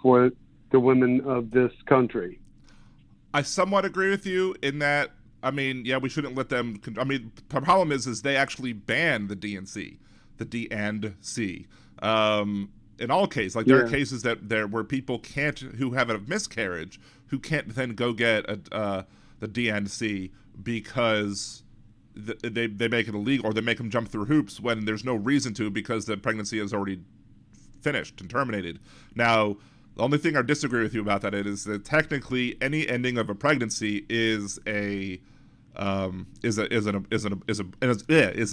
for the women of this country. I somewhat agree with you in that, I mean, yeah, we shouldn't let them. I mean, the problem is they actually banned the DNC, the D and C. In all cases, like there are cases where people who have a miscarriage, who can't then go get the DNC because they make it illegal, or they make them jump through hoops when there's no reason to, because the pregnancy is already finished and terminated. Now, the only thing I disagree with you about that is that technically any ending of a pregnancy is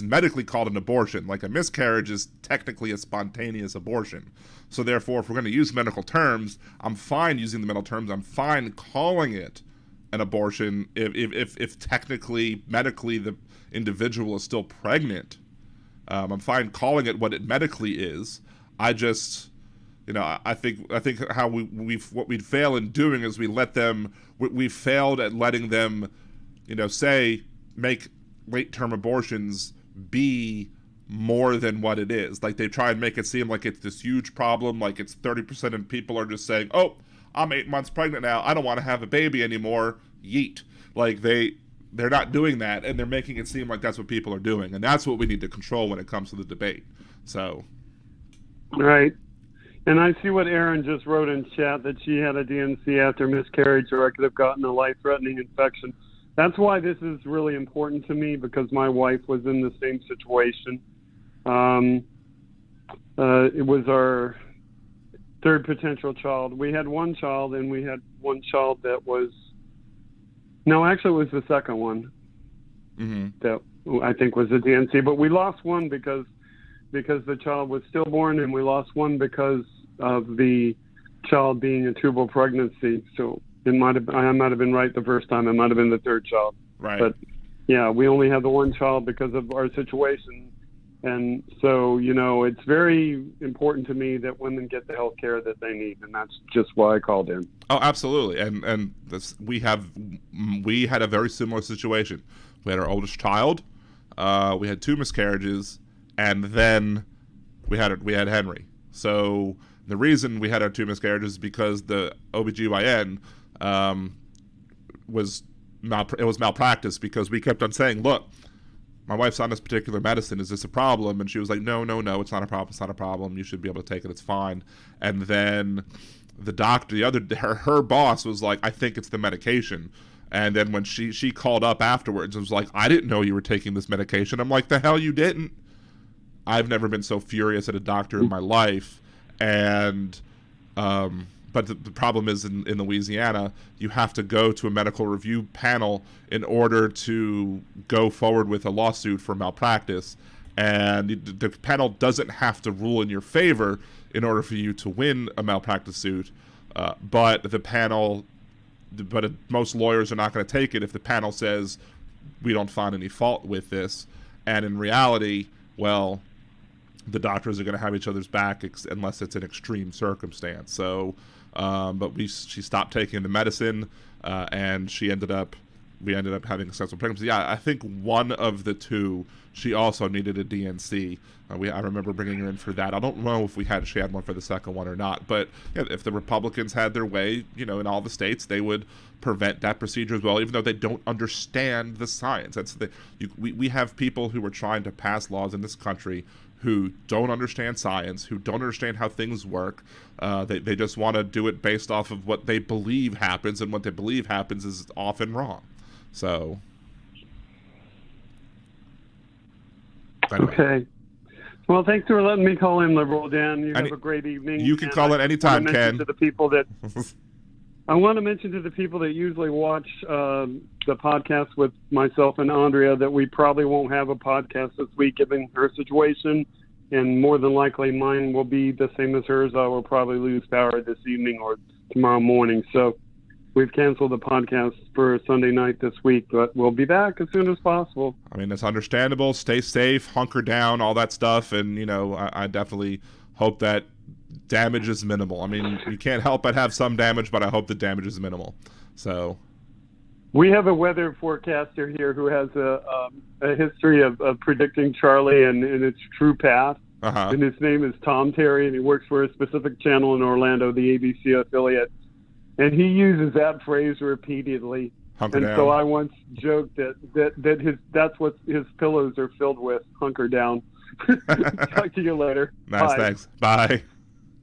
medically called an abortion. Like a miscarriage is technically a spontaneous abortion. So therefore, if we're going to use medical terms, I'm fine using the medical terms. I'm fine calling it an abortion if technically, medically, the individual is still pregnant. I'm fine calling it what it medically is. I just, I think how what we'd fail in doing is we failed at letting them, make late-term abortions be more than what it is. Like, they try and make it seem like it's this huge problem, like it's 30% of people are just saying, oh, I'm 8 months pregnant now, I don't want to have a baby anymore, yeet. Like, they're not doing that, and they're making it seem like that's what people are doing, and that's what we need to control when it comes to the debate. So. Right. And I see what Erin just wrote in chat, that she had a DNC after miscarriage, or I could have gotten a life-threatening infection. That's why this is really important to me, because my wife was in the same situation. It was our third potential child. We had one child, and we had one child that was... No, actually, it was the second one that I think was a DNC. But we lost one because the child was stillborn, and we lost one because of the child being a tubal pregnancy. So I might have been right the first time. It might have been the third child. Right. But yeah, we only had the one child because of our situation. And so, you know, it's very important to me that women get the health care that they need, and that's just why I called in. Oh, absolutely. And this, we had a very similar situation. We had our oldest child. We had 2 miscarriages, and then we had Henry. So the reason we had our 2 miscarriages is because the OBGYN was malpractice, because we kept on saying, look, my wife's on this particular medicine. Is this a problem? And she was like, no, it's not a problem. It's not a problem. You should be able to take it. It's fine. And then the doctor, her boss was like, I think it's the medication. And then when she called up afterwards and was like, I didn't know you were taking this medication. I'm like, the hell you didn't? I've never been so furious at a doctor in my life. And but the problem is in Louisiana, you have to go to a medical review panel in order to go forward with a lawsuit for malpractice. And the panel doesn't have to rule in your favor in order for you to win a malpractice suit. But most lawyers are not going to take it if the panel says, we don't find any fault with this. And in reality, well, the doctors are going to have each other's back unless it's an extreme circumstance. So, but she stopped taking the medicine, and we ended up having a successful pregnancy. Yeah, I think one of the 2, she also needed a DNC. I remember bringing her in for that. I don't know if she had one for the second one or not, but yeah, if the Republicans had their way, you know, in all the states, they would prevent that procedure as well, even though they don't understand the science. We have people who are trying to pass laws in this country who don't understand science, who don't understand how things work. They just want to do it based off of what they believe happens, and what they believe happens is often wrong. So, anyway. Okay. Well, thanks for letting me call in, Liberal Dan. You have a great evening. You can call in anytime, Ken. I want to mention to the people that usually watch the podcast with myself and Andrea that we probably won't have a podcast this week given her situation, and more than likely mine will be the same as hers. I will probably lose power this evening or tomorrow morning. So we've canceled the podcast for Sunday night this week, but we'll be back as soon as possible. I mean, it's understandable. Stay safe, hunker down, all that stuff. And, you know, I definitely hope that damage is minimal. I mean, you can't help but have some damage, but I hope the damage is minimal. So we have a weather forecaster here who has a history of predicting Charlie and its true path. Uh-huh. And his name is Tom Terry, and he works for a specific channel in Orlando, the ABC affiliate. And he uses that phrase repeatedly. Hunker down. So I once joked that's what his pillows are filled with. Hunker down. Talk to you later. Nice, Bye. Thanks. Bye.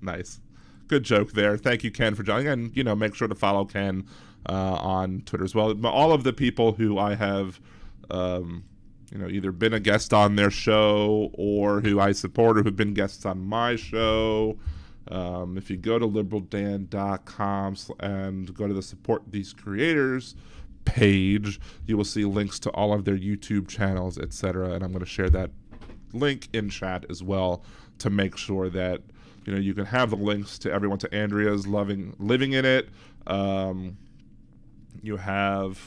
Nice. Good joke there. Thank you, Ken, for joining. And, you know, make sure to follow Ken on Twitter as well. All of the people who I have, you know, either been a guest on their show or who I support or who've been guests on my show. If you go to liberaldan.com and go to the Support These Creators page, you will see links to all of their YouTube channels, etc. And I'm going to share that link in chat as well to make sure that, you know, you can have the links to everyone, to Andrea's Living in It. You have,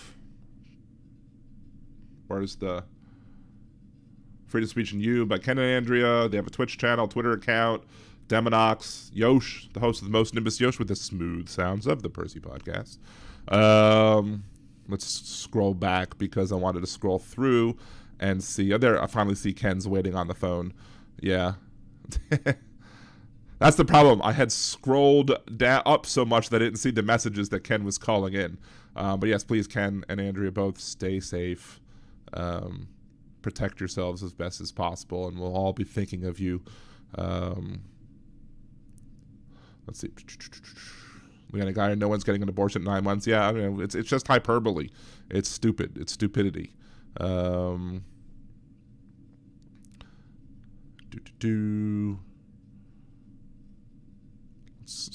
where's the Freedom Speech and You by Ken and Andrea. They have a Twitch channel, Twitter account. Demonox, Yosh, the host of the Most Nimbus Yosh with the smooth sounds of the Percy podcast. Let's scroll back because I wanted to scroll through and see. There, I finally see Ken's waiting on the phone. Yeah. That's the problem. I had scrolled up so much that I didn't see the messages that Ken was calling in. But yes, please, Ken and Andrea, both stay safe. Protect yourselves as best as possible, and we'll all be thinking of you. Let's see. We got a guy, no one's getting an abortion in 9 months. Yeah, I mean, it's just hyperbole. It's stupid. It's stupidity. Let's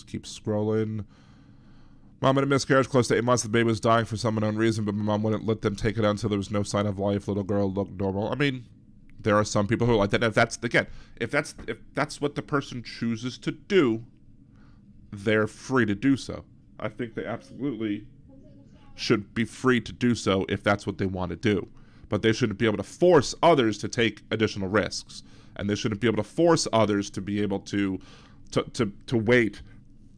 keep scrolling. Mom had a miscarriage close to 8 months. The baby was dying for some unknown reason, but my mom wouldn't let them take it out until there was no sign of life. Little girl looked normal. I mean, there are some people who are like that. If that's what the person chooses to do, they're free to do so. I think they absolutely should be free to do so if that's what they want to do. But they shouldn't be able to force others to take additional risks. and they shouldn't be able to force others to be able to wait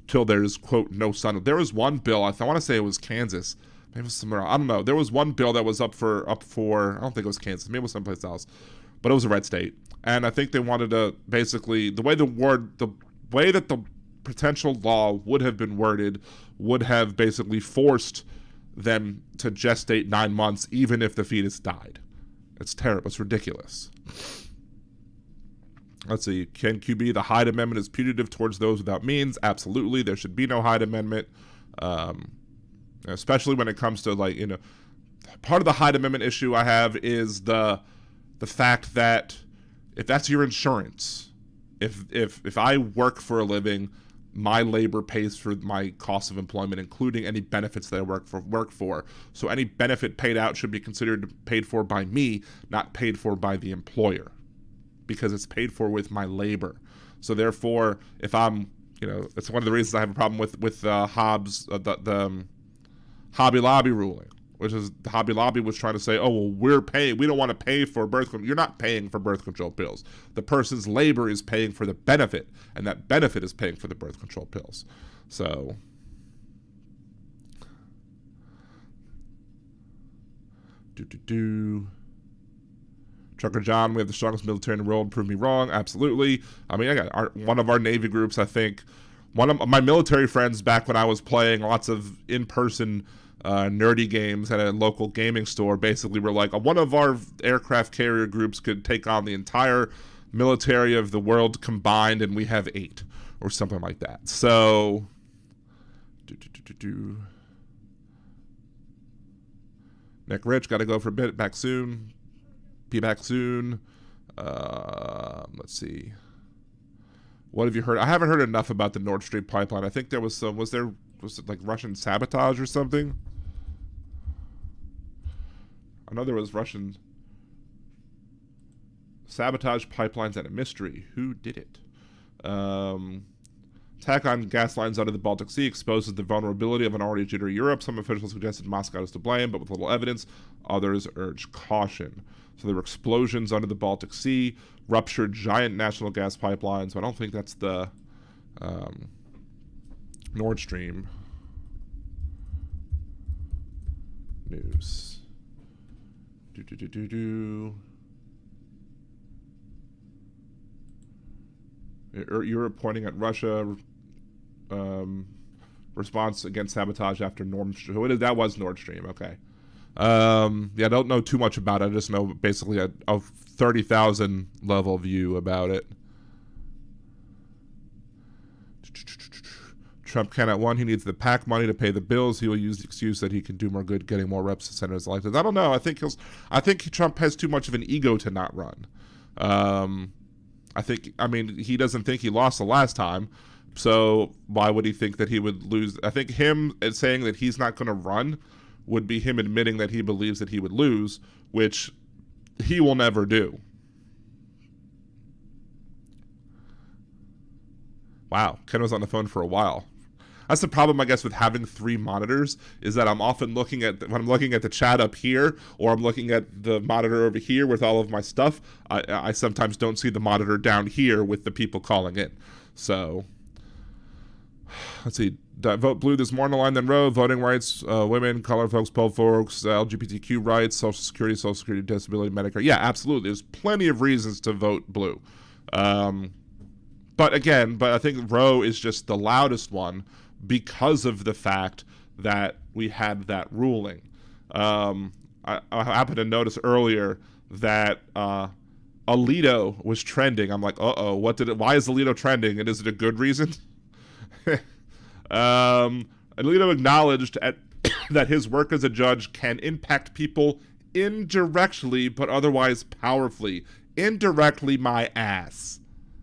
till there's, quote, no sun. There was one bill, I want to say it was Kansas, maybe it was somewhere, I don't know. There was one bill that was up for, I don't think it was Kansas, maybe it was someplace else, but it was a red state. And I think they wanted to basically, the way that the potential law would have been worded would have basically forced them to gestate 9 months, even if the fetus died. It's terrible. It's ridiculous. Let's see. Can QB, the Hyde Amendment is punitive towards those without means? Absolutely. There should be no Hyde Amendment, especially when it comes to, like, you know, part of the Hyde Amendment issue I have is the fact that if that's your insurance, if I work for a living, my labor pays for my cost of employment, including any benefits that I work for. So any benefit paid out should be considered paid for by me, not paid for by the employer, because it's paid for with my labor. So therefore, if I'm, you know, it's one of the reasons I have a problem with Hobbes, the Hobby Lobby ruling, which is the Hobby Lobby was trying to say, oh, well, we don't want to pay for birth control. You're not paying for birth control pills. The person's labor is paying for the benefit, and that benefit is paying for the birth control pills. So, Trucker John, we have the strongest military in the world. Prove me wrong. Absolutely. I mean, I got one of our Navy groups, I think, one of my military friends back when I was playing lots of in-person nerdy games at a local gaming store, basically were like, one of our aircraft carrier groups could take on the entire military of the world combined, and we have 8 or something like that. So, Nick Rich, got to go for a bit. Back soon. Be back soon. Let's see. What have you heard? I haven't heard enough about the Nord Stream pipeline. I think there was some. Was it like Russian sabotage or something? I know there was Russian sabotage pipelines and a mystery. Who did it? Attack on gas lines out of the Baltic Sea exposes the vulnerability of an already jittery Europe. Some officials suggested Moscow is to blame, but with little evidence. Others urged caution. So there were explosions under the Baltic Sea, ruptured giant national gas pipelines. So I don't think that's the Nord Stream news. Europe pointing at Russia. Response against sabotage after Nord Stream. That was Nord Stream. Okay. Yeah, I don't know too much about it. I just know basically a 30,000 level view about it. Trump cannot win. He needs the PAC money to pay the bills. He will use the excuse that he can do more good getting more reps to senators elected. I don't know. I think Trump has too much of an ego to not run. He doesn't think he lost the last time, so why would he think that he would lose? I think him saying that he's not going to run would be him admitting that he believes that he would lose, which he will never do. Wow, Ken was on the phone for a while. That's the problem, I guess, with having 3 monitors, is that I'm often when I'm looking at the chat up here, or I'm looking at the monitor over here with all of my stuff, I sometimes don't see the monitor down here with the people calling in. So, let's see. Vote blue, there's more on the line than row. Voting rights, women, colored folks, poor folks, LGBTQ rights, Social Security, disability, Medicare. Yeah, absolutely. There's plenty of reasons to vote blue. But I think row is just the loudest one, because of the fact that we had that ruling. I happened to notice earlier that Alito was trending. I'm like, why is Alito trending, and is it a good reason? Alito acknowledged that his work as a judge can impact people indirectly, but otherwise powerfully. Indirectly, my ass.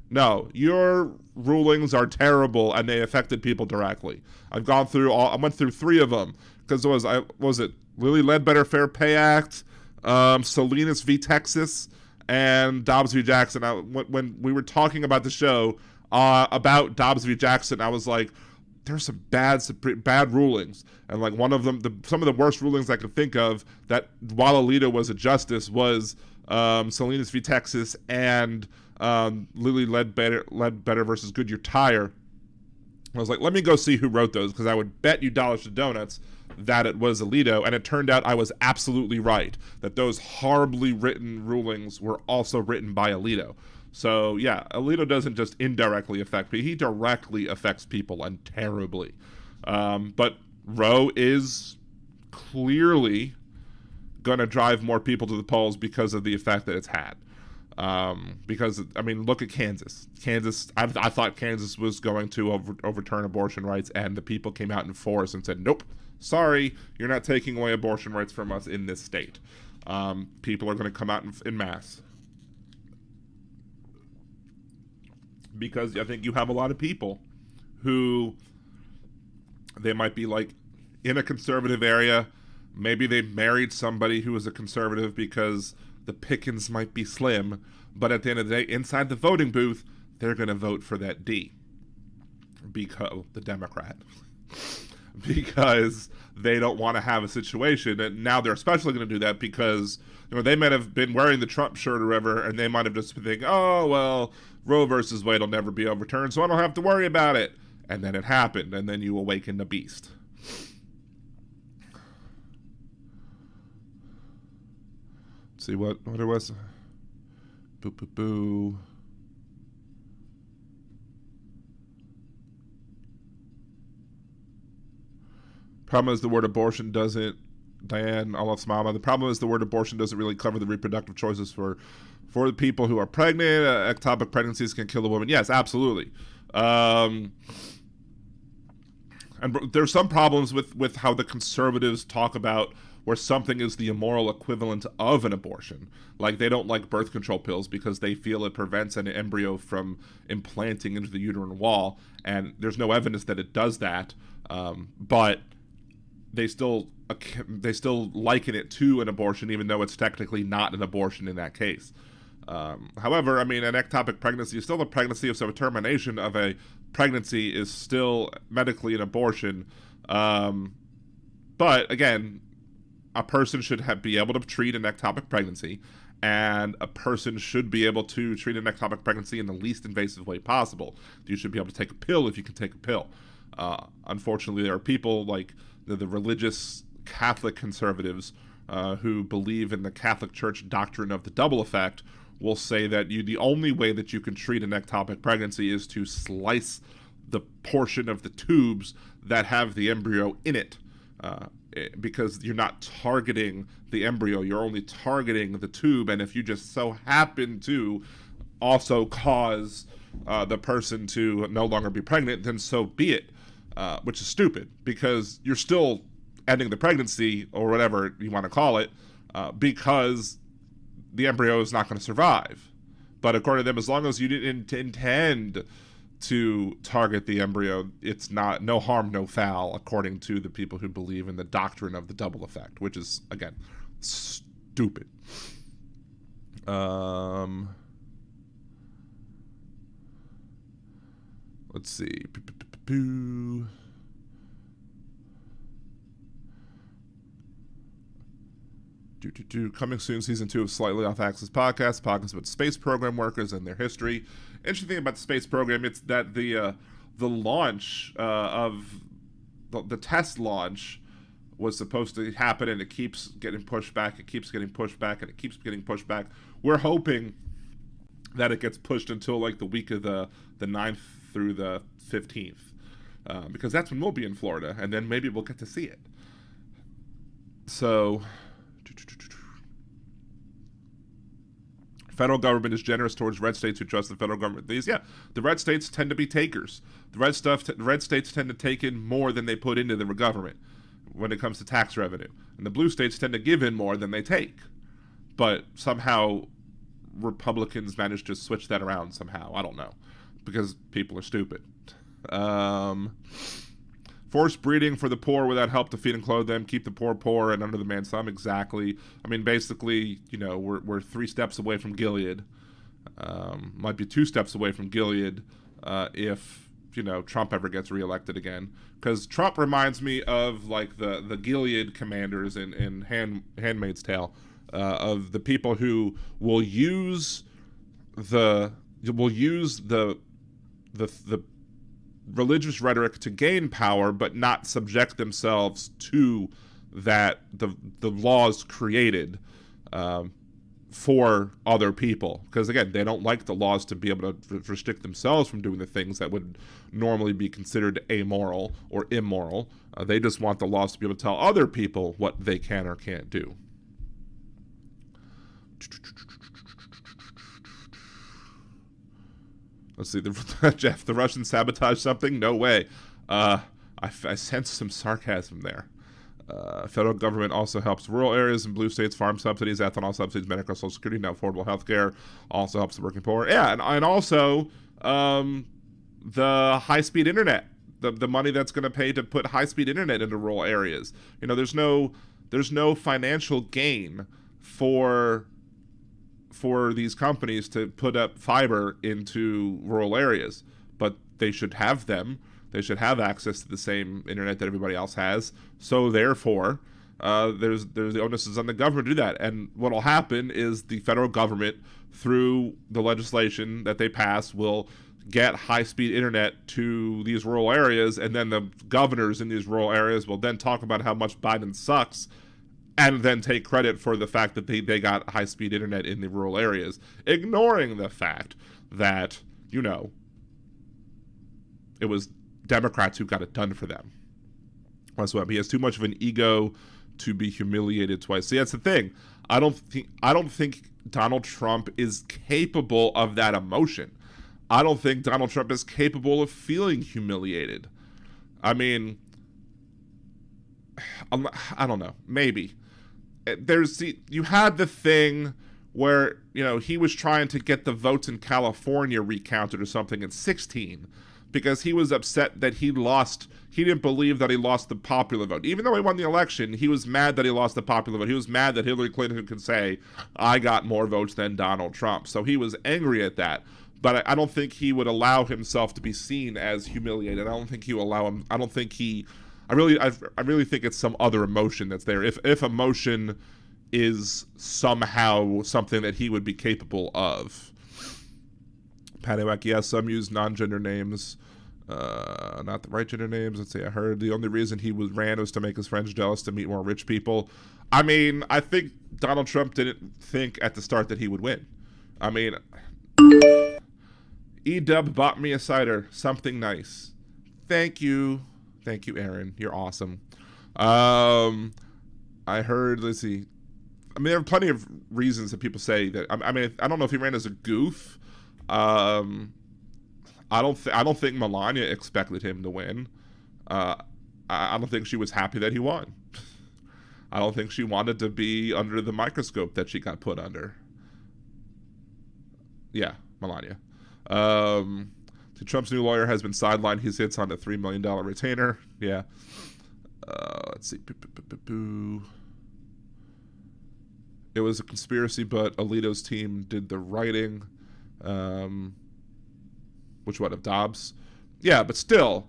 No, your rulings are terrible, and they affected people directly. I went through 3 of them, because was it Lilly Ledbetter Fair Pay Act, Salinas v. Texas, and Dobbs v. Jackson. When we were talking about the show about Dobbs v. Jackson, I was like, there's some bad rulings, and like one of them, some of the worst rulings I could think of, that while Alito was a justice, was Salinas v. Texas and Lily Ledbetter versus Goodyear Tire. I was like, let me go see who wrote those, because I would bet you dollars to donuts that it was Alito, and it turned out I was absolutely right, that those horribly written rulings were also written by Alito. So, yeah, Alito doesn't just indirectly affect people, he directly affects people, and terribly. But Roe is clearly going to drive more people to the polls because of the effect that it's had. Because, I mean, look at Kansas. I thought Kansas was going to overturn abortion rights, and the people came out in force and said, nope, sorry, you're not taking away abortion rights from us in this state. People are going to come out in mass. Because I think you have a lot of people who, they might be like in a conservative area, maybe they married somebody who was a conservative because the pickings might be slim, but at the end of the day, inside the voting booth, they're going to vote for that D. Because the Democrat. Because they don't want to have a situation, and now they're especially going to do that because, you know, they might have been wearing the Trump shirt or whatever, and they might have just been thinking, oh, well, Roe versus Wade will never be overturned, so I don't have to worry about it. And then it happened, and then you awaken the beast. See what it was. Boo, boo, boo. Problem is the word abortion doesn't, Diane, Olaf's mama, the problem is the word abortion doesn't really cover the reproductive choices for the people who are pregnant. Ectopic pregnancies can kill a woman. Yes, absolutely. And there's some problems with how the conservatives talk about where something is the immoral equivalent of an abortion. Like, they don't like birth control pills because they feel it prevents an embryo from implanting into the uterine wall, and there's no evidence that it does that. But they still liken it to an abortion, even though it's technically not an abortion in that case. However, I mean, an ectopic pregnancy is still a pregnancy, so a termination of a pregnancy is still medically an abortion. But again, a person should be able to treat an ectopic pregnancy, and a person should be able to treat an ectopic pregnancy in the least invasive way possible. You should be able to take a pill if you can take a pill. Unfortunately, there are people like the religious Catholic conservatives who believe in the Catholic Church doctrine of the double effect will say that the only way that you can treat an ectopic pregnancy is to slice the portion of the tubes that have the embryo in it. Because you're not targeting the embryo, you're only targeting the tube, and if you just so happen to also cause the person to no longer be pregnant, then so be it, which is stupid, because you're still ending the pregnancy, or whatever you want to call it, because the embryo is not going to survive. But according to them, as long as you didn't intend to target the embryo, it's not no harm, no foul, according to the people who believe in the doctrine of the double effect, which is, again, stupid. Let's see. Coming soon, season 2 of Slightly Off Axis podcast about space program workers and their history. Interesting thing about the space program, it's that the launch of the test launch was supposed to happen, and it keeps getting pushed back. It keeps getting pushed back, and it keeps getting pushed back. We're hoping that it gets pushed until like the week of the 9th through the 15th, because that's when we'll be in Florida, and then maybe we'll get to see it. So, federal government is generous towards red states who trust the federal government. The red states tend to be takers. The red states tend to take in more than they put into the government when it comes to tax revenue, and the blue states tend to give in more than they take. But somehow Republicans manage to switch that around somehow. I don't know, because people are stupid. Forced breeding for the poor without help to feed and clothe them, keep the poor and under the man's thumb. Exactly. I mean, basically, we're 3 steps away from Gilead. Might be 2 steps away from Gilead if Trump ever gets reelected again. Because Trump reminds me of like the Gilead commanders in Handmaid's Tale, of the people who will use the will use the religious rhetoric to gain power, but not subject themselves to the laws created for other people. Because again, they don't like the laws to be able to restrict themselves from doing the things that would normally be considered amoral or immoral. They just want the laws to be able to tell other people what they can or can't do. Let's see, Jeff, the Russians sabotaged something? No way. I sense some sarcasm there. Federal government also helps rural areas and blue states, farm subsidies, ethanol subsidies, medical, social security, now affordable health care, also helps the working poor. Yeah, and also the high-speed internet, the money that's going to pay to put high-speed internet into rural areas. You know, there's no financial gain for these companies to put up fiber into rural areas, but they should have them. They should have access to the same internet that everybody else has. So therefore, there's the onus is on the government to do that. And what will happen is the federal government, through the legislation that they pass, will get high-speed internet to these rural areas, and then the governors in these rural areas will then talk about how much Biden sucks, and then take credit for the fact that they got high-speed internet in the rural areas, ignoring the fact that, you know, it was Democrats who got it done for them. So he has too much of an ego to be humiliated twice. See, that's the thing. I don't think Donald Trump is capable of that emotion. I don't think Donald Trump is capable of feeling humiliated. I mean, I don't know. Maybe. You had the thing where, you know, he was trying to get the votes in California recounted or something in 2016 because he was upset that he lost. He didn't believe that he lost the popular vote. Even though he won the election, he was mad that he lost the popular vote. He was mad that Hillary Clinton could say, I got more votes than Donald Trump. So he was angry at that. But I don't think he would allow himself to be seen as humiliated. I don't think he will allow him. I don't think he. I really think it's some other emotion that's there. If emotion is somehow something that he would be capable of. Paddywhack, yes, some use non-gender names, not the right gender names. Let's see, I heard the only reason he ran was to make his friends jealous to meet more rich people. I mean, I think Donald Trump didn't think at the start that he would win. I mean, E-Dub bought me a cider, something nice. Thank you, Aaron. You're awesome. I heard, let's see. I mean, there are plenty of reasons that people say that. I mean, I don't know if he ran as a goof. I don't think Melania expected him to win. I don't think she was happy that he won. I don't think she wanted to be under the microscope that she got put under. Yeah, Melania. Trump's new lawyer has been sidelined. He sits on a $3 million retainer. Yeah. Let's see. It was a conspiracy, but Alito's team did the writing. Which one, of Dobbs? Yeah, but still,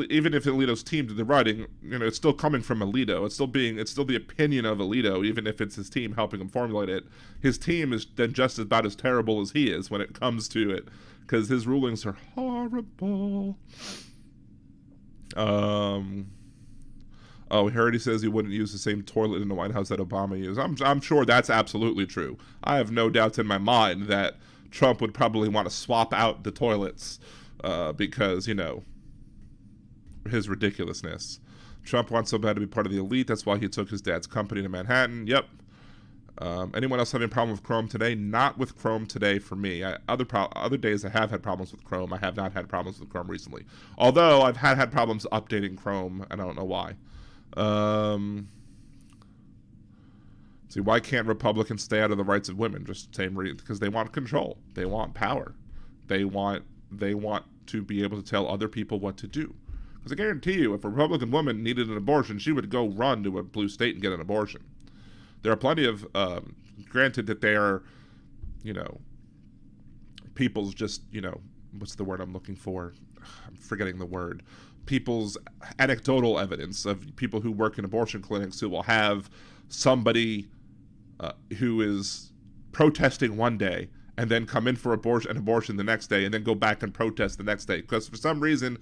even if Alito's team did the writing, you know, it's still coming from Alito. It's still the opinion of Alito, even if it's his team helping him formulate it. His team is then just about as terrible as he is when it comes to it, because his rulings are horrible. Oh, Harry says he wouldn't use the same toilet in the White House that Obama used. I'm sure that's absolutely true. I have no doubts in my mind that Trump would probably want to swap out the toilets because, you know, his ridiculousness. Trump wants so bad to be part of the elite. That's why he took his dad's company to Manhattan. Yep. Anyone else having a problem with Chrome today? Not with Chrome today for me. Other days I have had problems with Chrome. I have not had problems with Chrome recently. Although I've had problems updating Chrome, and I don't know why. See, why can't Republicans stay out of the rights of women? Just the same reason, because they want control. They want power. They want to be able to tell other people what to do. Because I guarantee you, if a Republican woman needed an abortion, she would go run to a blue state and get an abortion. There are plenty of, granted that they are, you know, people's just, you know, what's the word I'm looking for? I'm forgetting the word. People's anecdotal evidence of people who work in abortion clinics who will have somebody who is protesting one day and then come in for an abortion the next day and then go back and protest the next day. Because for some reason,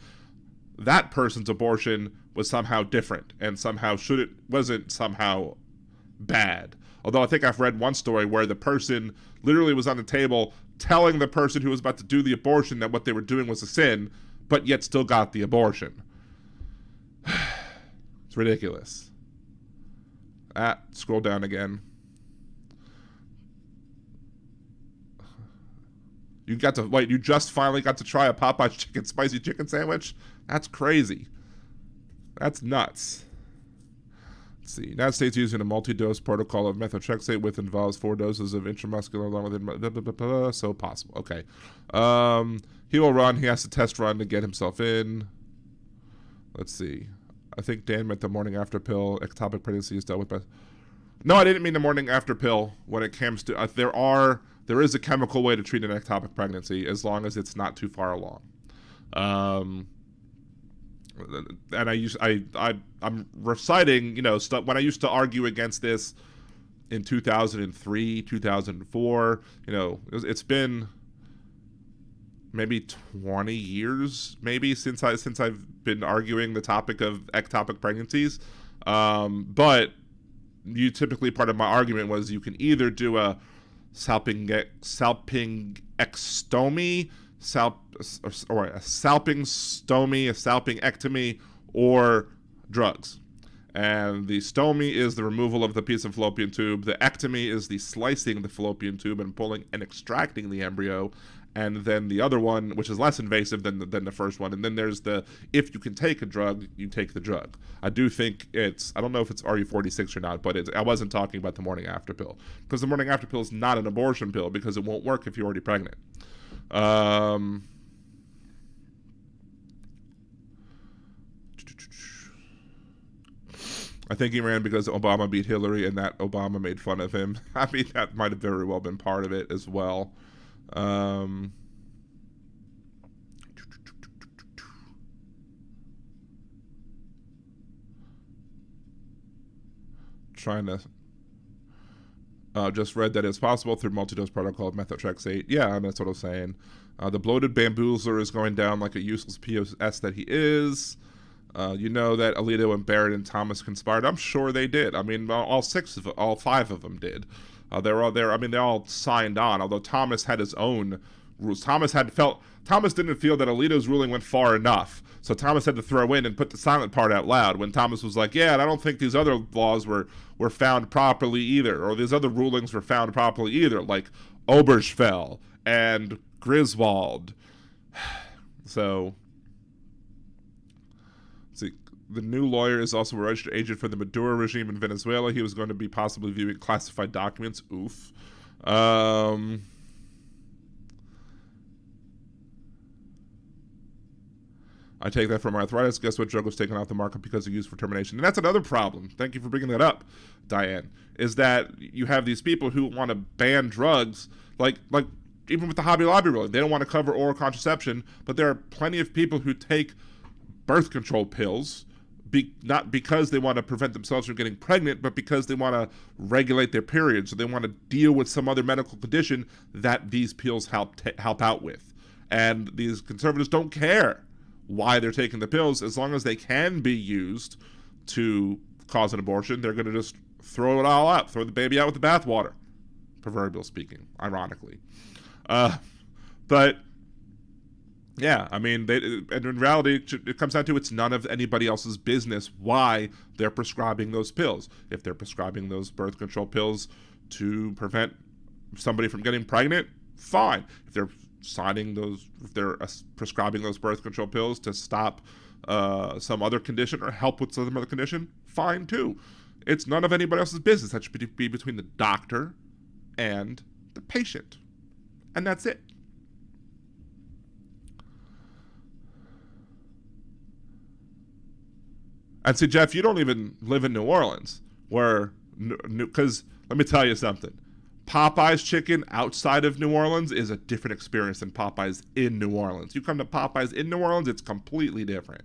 that person's abortion was somehow different and somehow wasn't somehow bad. Although I think I've read one story where the person literally was on the table telling the person who was about to do the abortion that what they were doing was a sin, but yet still got the abortion. It's ridiculous. Scroll down again. You just finally got to try a Popeye's spicy chicken sandwich? That's crazy. That's nuts. Let's see. United States using a multi-dose protocol of methotrexate, which involves 4 doses of intramuscular along with so possible. Okay. He will run. He has to test run to get himself in. Let's see. I think Dan meant the morning after pill. Ectopic pregnancy is dealt with by... No, I didn't mean the morning after pill. When it comes to... there is a chemical way to treat an ectopic pregnancy as long as it's not too far along. And I'm reciting, stuff when I used to argue against this in 2003, 2004. It's been maybe 20 years, since I've been arguing the topic of ectopic pregnancies. But typically part of my argument was you can either do a salpingectomy, or a salpingectomy, or drugs. And the stomy is the removal of the piece of fallopian tube. The ectomy is the slicing the fallopian tube and pulling and extracting the embryo. And then the other one, which is less invasive than the first one. And then there's if you can take a drug, you take the drug. I do think I don't know if it's RU46 or not, but I wasn't talking about the morning after pill. Because the morning after pill is not an abortion pill because it won't work if you're already pregnant. I think he ran because Obama beat Hillary and that Obama made fun of him. I mean, that might have very well been part of it as well. Just read that it's possible through multi-dose protocol of methotrexate. Yeah, that's what I was saying. The bloated bamboozler is going down like a useless POS that he is. That Alito and Barrett and Thomas conspired. I'm sure they did. I mean, all 5 of them did. They're all there. I mean, they all signed on. Although Thomas had his own rules. Thomas didn't feel that Alito's ruling went far enough. So Thomas had to throw in and put the silent part out loud when Thomas was like, yeah, and I don't think these other laws were found properly either, or these other rulings were found properly either, like Obergefell and Griswold. So, see, the new lawyer is also a registered agent for the Maduro regime in Venezuela. He was going to be possibly viewing classified documents. Oof. I take that from arthritis. Guess what drug was taken off the market because of use for termination? And that's another problem. Thank you for bringing that up, Diane. Is that you have these people who want to ban drugs, like even with the Hobby Lobby ruling, they don't want to cover oral contraception, but there are plenty of people who take birth control pills, not because they want to prevent themselves from getting pregnant, but because they want to regulate their periods, so they want to deal with some other medical condition that these pills help out with. And these conservatives don't care why they're taking the pills. As long as they can be used to cause an abortion, they're going to just throw it all out, throw the baby out with the bathwater, proverbial speaking, ironically. But yeah, I mean, and in reality, it comes down to it's none of anybody else's business why they're prescribing those pills. If they're prescribing those birth control pills to prevent somebody from getting pregnant, fine. If they're prescribing those birth control pills to stop some other condition or help with some other condition, fine too. It's none of anybody else's business. That should be between the doctor and the patient. And that's it. And see, Jeff, you don't even live in New Orleans, because let me tell you something. Popeye's chicken outside of New Orleans is a different experience than Popeye's in New Orleans. You come to Popeye's in New Orleans, it's completely different.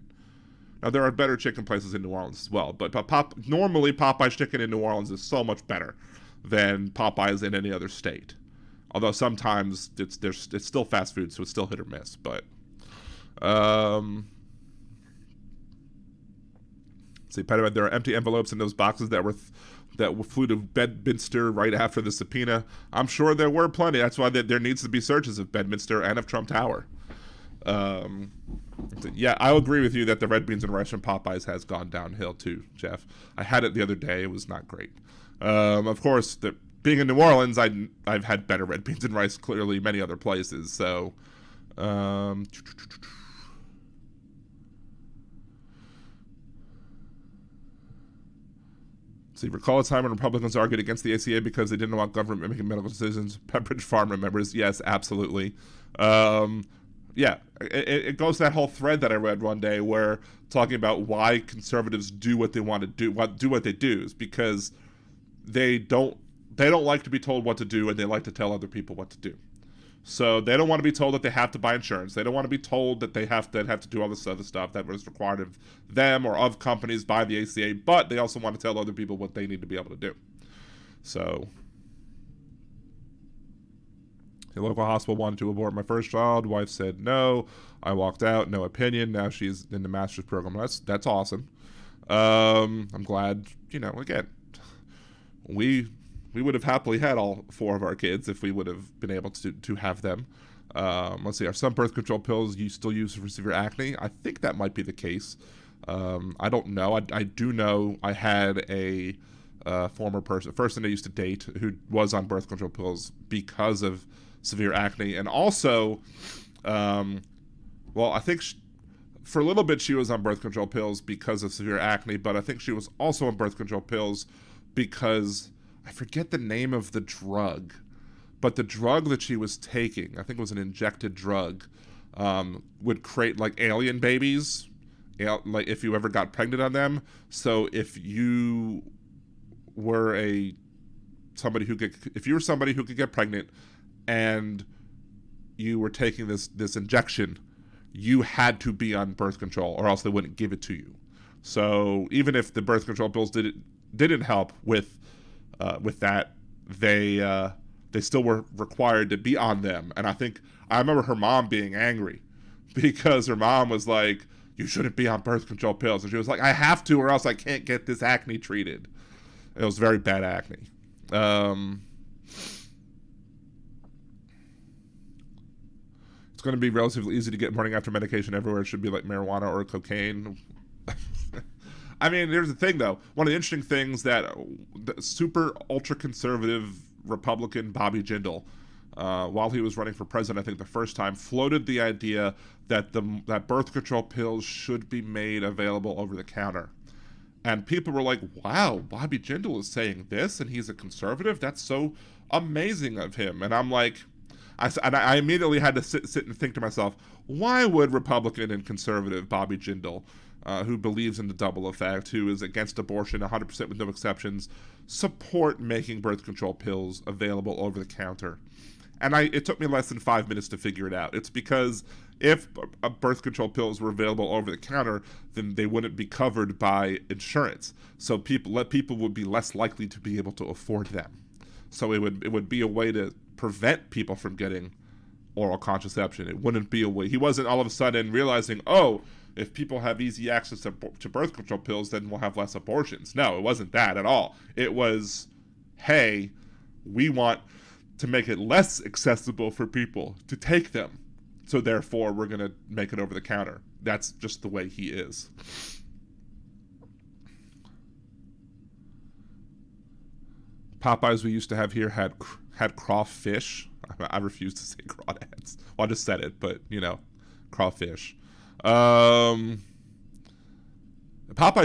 Now, there are better chicken places in New Orleans as well, but normally Popeye's chicken in New Orleans is so much better than Popeye's in any other state. Although sometimes it's still fast food, so it's still hit or miss. But see, there are empty envelopes in those boxes that flew to Bedminster right after the subpoena. I'm sure there were plenty. That's why there needs to be searches of Bedminster and of Trump Tower. Yeah, I'll agree with you that the red beans and rice from Popeyes has gone downhill too, Jeff. I had it the other day. It was not great. Of course, being in New Orleans, I've had better red beans and rice clearly many other places. So, see, recall a time when Republicans argued against the ACA because they didn't want government making medical decisions. Pepperidge Farm remembers. Yes, absolutely. Yeah, it goes to that whole thread that I read one day where talking about why conservatives do what they want to do, what they do, is because they don't like to be told what to do, and they like to tell other people what to do. So they don't want to be told that they have to buy insurance. They don't want to be told that they have to do all this other stuff that was required of them or of companies by the ACA, but they also want to tell other people what they need to be able to do. So the local hospital wanted to abort my first child. Wife said no. I walked out. No opinion. Now she's in the master's program. That's awesome. I'm glad. Again, we would have happily had all 4 of our kids if we would have been able to have them. Let's see. Are some birth control pills you still use for severe acne? I think that might be the case. I don't know. I do know I had a former person I used to date who was on birth control pills because of severe acne, and also, I think for a little bit she was on birth control pills because of severe acne, but I think she was also on birth control pills because I forget the name of the drug, but the drug that she was taking, I think it was an injected drug, would create like alien babies, like if you ever got pregnant on them. So if you were somebody who could get pregnant and you were taking this injection, you had to be on birth control or else they wouldn't give it to you. So even if the birth control pills didn't help with that, they still were required to be on them. And I remember her mom being angry because her mom was like, you shouldn't be on birth control pills. And she was like, I have to or else I can't get this acne treated. It was very bad acne. It's going to be relatively easy to get morning after medication everywhere. It should be like marijuana or cocaine. I mean, here's the thing, though. One of the interesting things that the super ultra-conservative Republican Bobby Jindal, while he was running for president, I think the first time, floated the idea that that birth control pills should be made available over the counter. And people were like, wow, Bobby Jindal is saying this, and he's a conservative? That's so amazing of him. And I'm like, I immediately had to sit and think to myself, why would Republican and conservative Bobby Jindal, who believes in the double effect, who is against abortion 100% with no exceptions, support making birth control pills available over the counter? And it took me less than 5 minutes to figure it out. It's because if birth control pills were available over the counter, then they wouldn't be covered by insurance. So people would be less likely to be able to afford them. So it would be a way to prevent people from getting oral contraception. It wouldn't be a way. He wasn't all of a sudden realizing, oh, if people have easy access to birth control pills, then we'll have less abortions. No, it wasn't that at all. It was, hey, we want to make it less accessible for people to take them. So therefore, we're going to make it over the counter. That's just the way he is. Popeyes we used to have here had crawfish. I refuse to say crawdads. Well, I just said it, but, crawfish. Popeyes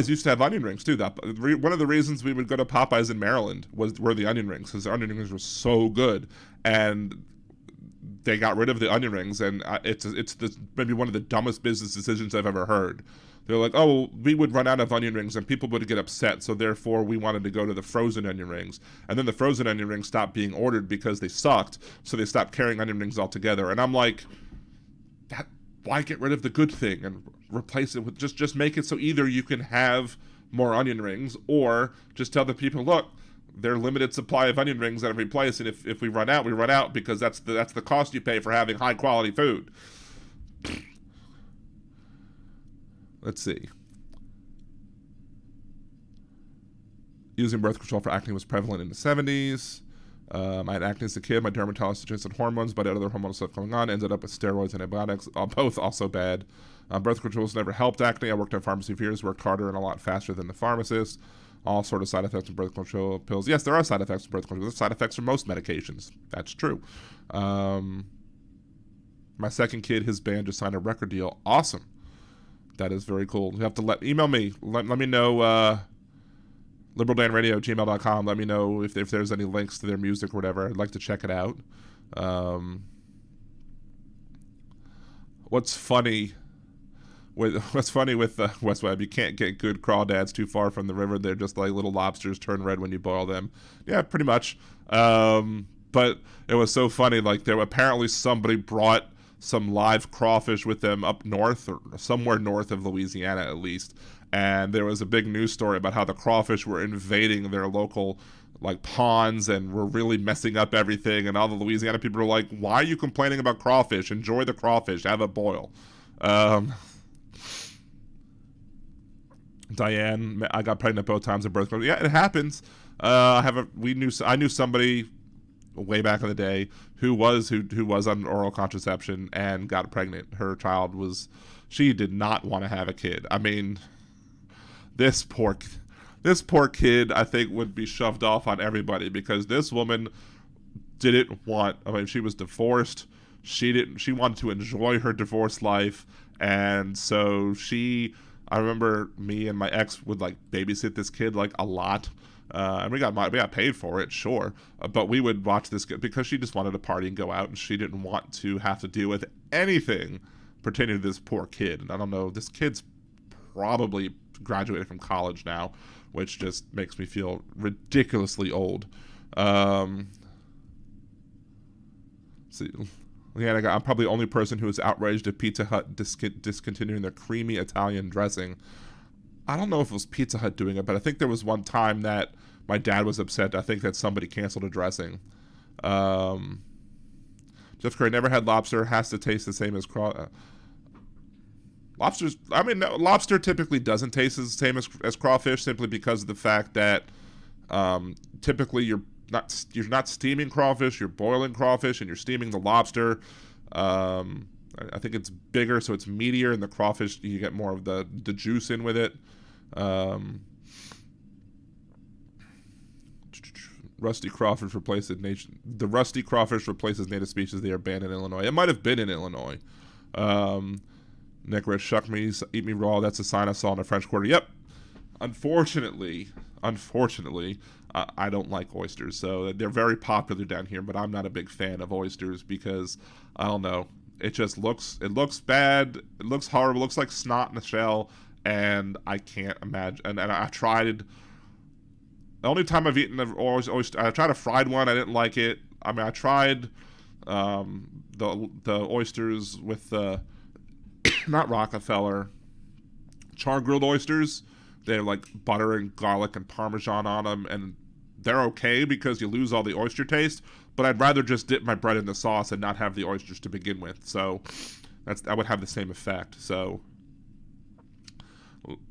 used to have onion rings, too. One of the reasons we would go to Popeyes in Maryland were the onion rings, because the onion rings were so good. And they got rid of the onion rings, and it's maybe one of the dumbest business decisions I've ever heard. They're like, oh, we would run out of onion rings, and people would get upset, so therefore we wanted to go to the frozen onion rings. And then the frozen onion rings stopped being ordered because they sucked, so they stopped carrying onion rings altogether. And I'm like, why get rid of the good thing and replace it with just make it so either you can have more onion rings, or just tell the people, look, their limited supply of onion rings at every place, and if we run out, we run out, because that's the cost you pay for having high quality food. Let's see. Using birth control for acne was prevalent in the 70s. I had acne as a kid. My dermatologist suggested hormones, but I had other hormonal stuff going on. Ended up with steroids and antibiotics, both also bad. Birth controls never helped acne. I worked at a pharmacy for years, worked harder and a lot faster than the pharmacist. All sort of side effects of birth control pills. Yes, there are side effects of birth control. There's side effects from most medications. That's true. My second kid, his band just signed a record deal. Awesome. That is very cool. You have to email me. Let me know, liberaldanradio@gmail.com. Let me know if there's any links to their music or whatever. I'd like to check it out. What's funny with West Web, you can't get good crawdads too far from the river. They're just like little lobsters, turn red when you boil them. Yeah, pretty much. But it was so funny. Like, apparently somebody brought some live crawfish with them up north, or somewhere north of Louisiana at least. And there was a big news story about how the crawfish were invading their local like ponds and were really messing up everything. And all the Louisiana people were like, "Why are you complaining about crawfish? Enjoy the crawfish. Have a boil." Diane, I got pregnant both times at birth control. Yeah, it happens. I knew somebody way back in the day who was on oral contraception and got pregnant. Her child she did not want to have a kid. I mean, this poor kid, I think, would be shoved off on everybody, because this woman didn't want. I mean, she was divorced. She wanted to enjoy her divorced life, and so I remember me and my ex would like babysit this kid like a lot, and we got paid for it, sure, but we would watch this kid because she just wanted to party and go out, and she didn't want to have to deal with anything pertaining to this poor kid. And I don't know, this kid's probably graduated from college now, which just makes me feel ridiculously old. See. Yeah, I'm probably the only person who is outraged at Pizza Hut discontinuing their creamy Italian dressing. I don't know if it was Pizza Hut doing it, but I think there was one time that my dad was upset. I think that somebody canceled a dressing. Jeff Curry, never had lobster. Has to taste the same as lobsters. I mean, no, lobster typically doesn't taste the same as crawfish, simply because of the fact that typically you're not steaming crawfish, you're boiling crawfish, and you're steaming the lobster. I think it's bigger, so it's meatier, and the crawfish, you get more of the juice in with it. Rusty crawfish replaces native species. They are banned in Illinois. It might have been in Illinois. Nick Rich, shuck me, eat me raw. That's a sign I saw in the French Quarter. Yep. Unfortunately, I don't like oysters, so they're very popular down here, but I'm not a big fan of oysters because, I don't know, it looks bad, it looks horrible, it looks like snot in a shell, and I can't imagine, and I tried, the only time I've eaten an oyster, I tried a fried one, I didn't like it. I mean, I tried the oysters with the, not Rockefeller, char-grilled oysters. They have like butter and garlic and Parmesan on them, and they're okay because you lose all the oyster taste, but I'd rather just dip my bread in the sauce and not have the oysters to begin with. So that would have the same effect. So,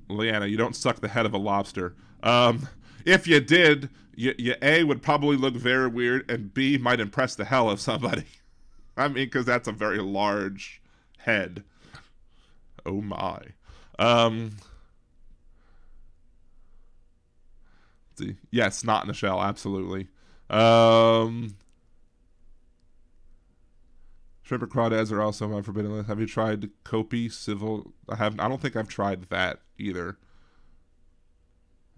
Leanna, you don't suck the head of a lobster. If you did, you A, would probably look very weird, and B, might impress the hell of somebody. I mean, because that's a very large head. Oh my. Yes, not in the shell, absolutely. Shrimp or crawdads are also on forbidden list. Have you tried Kopi Civil? I don't think I've tried that either.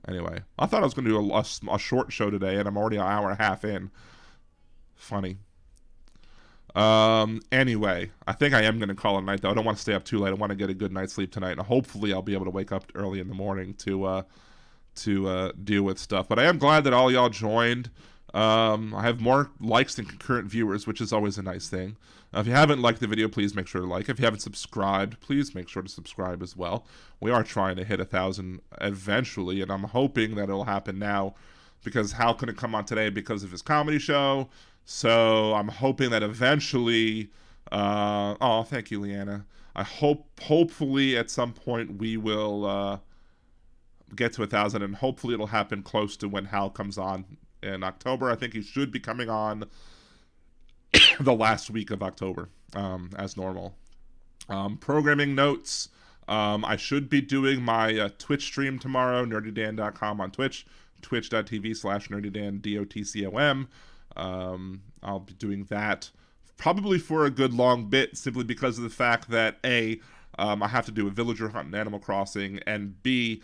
Anyway, I thought I was going to do a short show today, and I'm already an hour and a half in. Funny. Anyway, I think I am going to call it a night, though. I don't want to stay up too late. I want to get a good night's sleep tonight, and hopefully I'll be able to wake up early in the morning to deal with stuff. But I am glad that all y'all joined. I have more likes than concurrent viewers, which is always a nice thing. If you haven't liked the video, please make sure to like. If you haven't subscribed, please make sure to subscribe as well. We are trying to hit 1,000 eventually, and I'm hoping that it'll happen now because Hal couldn't come on today because of his comedy show. So I'm hoping that eventually, thank you, Leanna. I hopefully at some point we will get to 1,000, and hopefully it'll happen close to when Hal comes on in October. I think he should be coming on the last week of October, as normal. Programming notes. I should be doing my Twitch stream tomorrow, nerdydan.com on Twitch, twitch.tv/nerdydan, DOTCOM. I'll be doing that probably for a good long bit, simply because of the fact that I have to do a villager hunt in Animal Crossing, and B,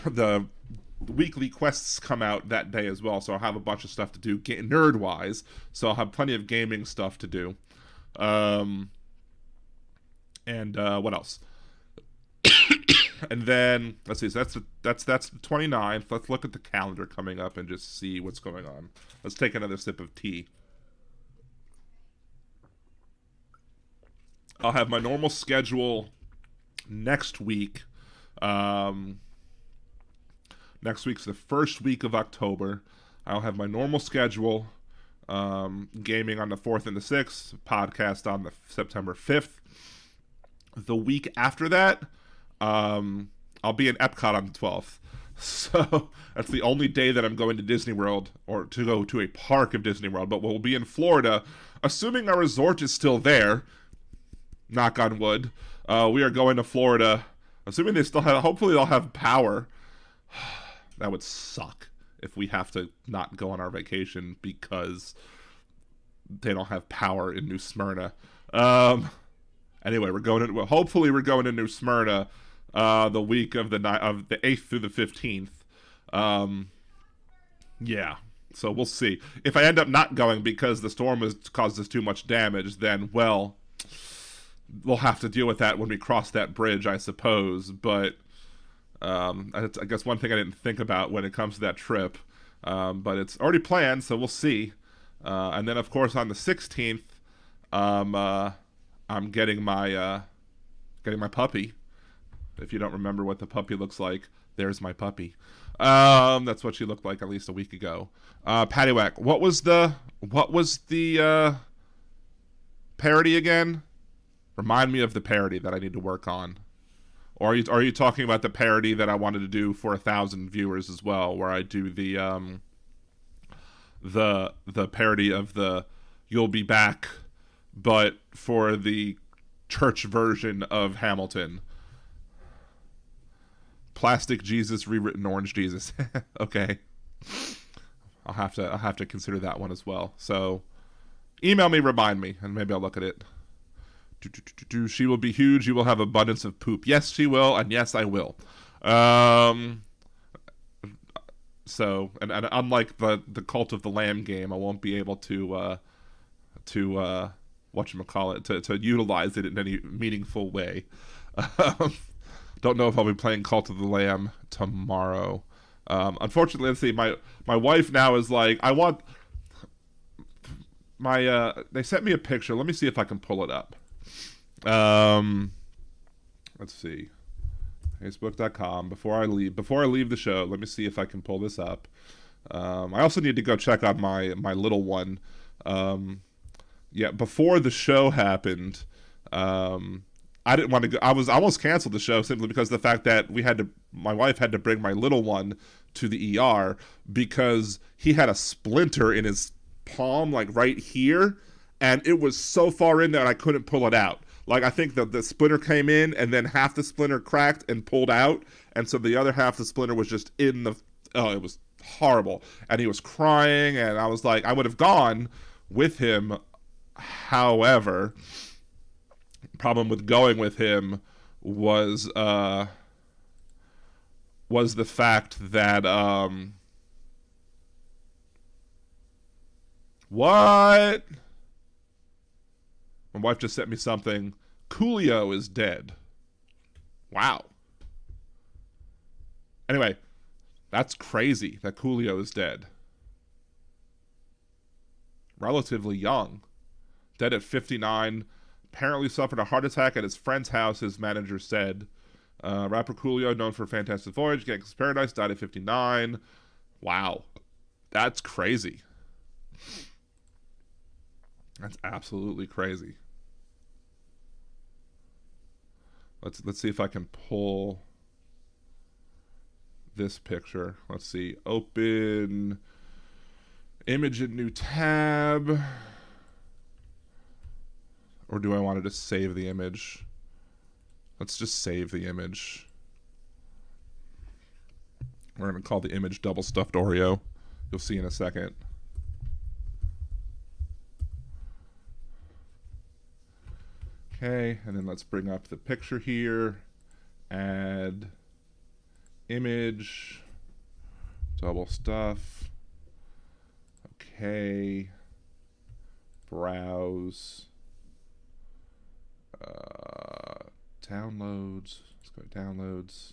the weekly quests come out that day as well, so I'll have a bunch of stuff to do nerd-wise, so I'll have plenty of gaming stuff to do. And what else? And then, let's see, so that's the 29th. Let's look at the calendar coming up and just see what's going on. Let's take another sip of tea. I'll have my normal schedule next week. Next week's the first week of October. I'll have my normal schedule. Gaming on the 4th and the 6th. Podcast on the September 5th. The week after that, I'll be in Epcot on the 12th. So that's the only day that I'm going to Disney World, or to go to a park of Disney World. But we'll be in Florida, assuming our resort is still there. Knock on wood. We are going to Florida, assuming they still have. Hopefully, they'll have power. That would suck if we have to not go on our vacation because they don't have power in New Smyrna. Anyway, hopefully we're going to New Smyrna the week of the 8th through the 15th. Yeah, so we'll see. If I end up not going because the storm has caused us too much damage, then, well, we'll have to deal with that when we cross that bridge, I suppose. But I guess one thing I didn't think about when it comes to that trip, but it's already planned, so we'll see. And then, of course, on the 16th, I'm getting my puppy. If you don't remember what the puppy looks like, there's my puppy. That's what she looked like at least a week ago. Paddywhack, what was the parody again? Remind me of the parody that I need to work on. Or are you talking about the parody that I wanted to do for 1,000 viewers as well, where I do the parody of the "You'll Be Back," but for the church version of Hamilton? Plastic Jesus rewritten Orange Jesus. Okay, I'll have to consider that one as well. So, email me, remind me, and maybe I'll look at it. She will be huge. You will have abundance of poop. Yes, she will, and yes, I will. So, and unlike the Cult of the Lamb game, I won't be able to whatchamacallit, to utilize it in any meaningful way. Don't know if I'll be playing Cult of the Lamb tomorrow. Unfortunately, let's see, my wife now is like, I want my they sent me a picture. Let me see if I can pull it up. Let's see, facebook.com. Before I leave the show, let me see if I can pull this up. I also need to go check on my little one. Yeah, before the show happened, I didn't want to go. I almost canceled the show simply because of the fact that my wife had to bring my little one to the ER because he had a splinter in his palm, like right here, and it was so far in there I couldn't pull it out. Like, I think the splinter came in, and then half the splinter cracked and pulled out, and so the other half of the splinter was just in the... Oh, it was horrible. And he was crying, and I was like, I would have gone with him. However, problem with going with him was the fact that... What? My wife just sent me something. Coolio is dead. Wow. Anyway, that's crazy that Coolio is dead. Relatively young. Dead at 59. Apparently suffered a heart attack at his friend's house, his manager said. Rapper Coolio, known for Fantastic Voyage, Gangsta's Paradise, died at 59. Wow. That's crazy. That's absolutely crazy. Let's see if I can pull this picture. Let's see. Open image in new tab. Or do I want to just save the image? Let's just save the image. We're going to call the image double stuffed Oreo. You'll see in a second. Okay, and then let's bring up the picture here. Add image, double stuff. Okay. Browse. Downloads. Let's go to downloads.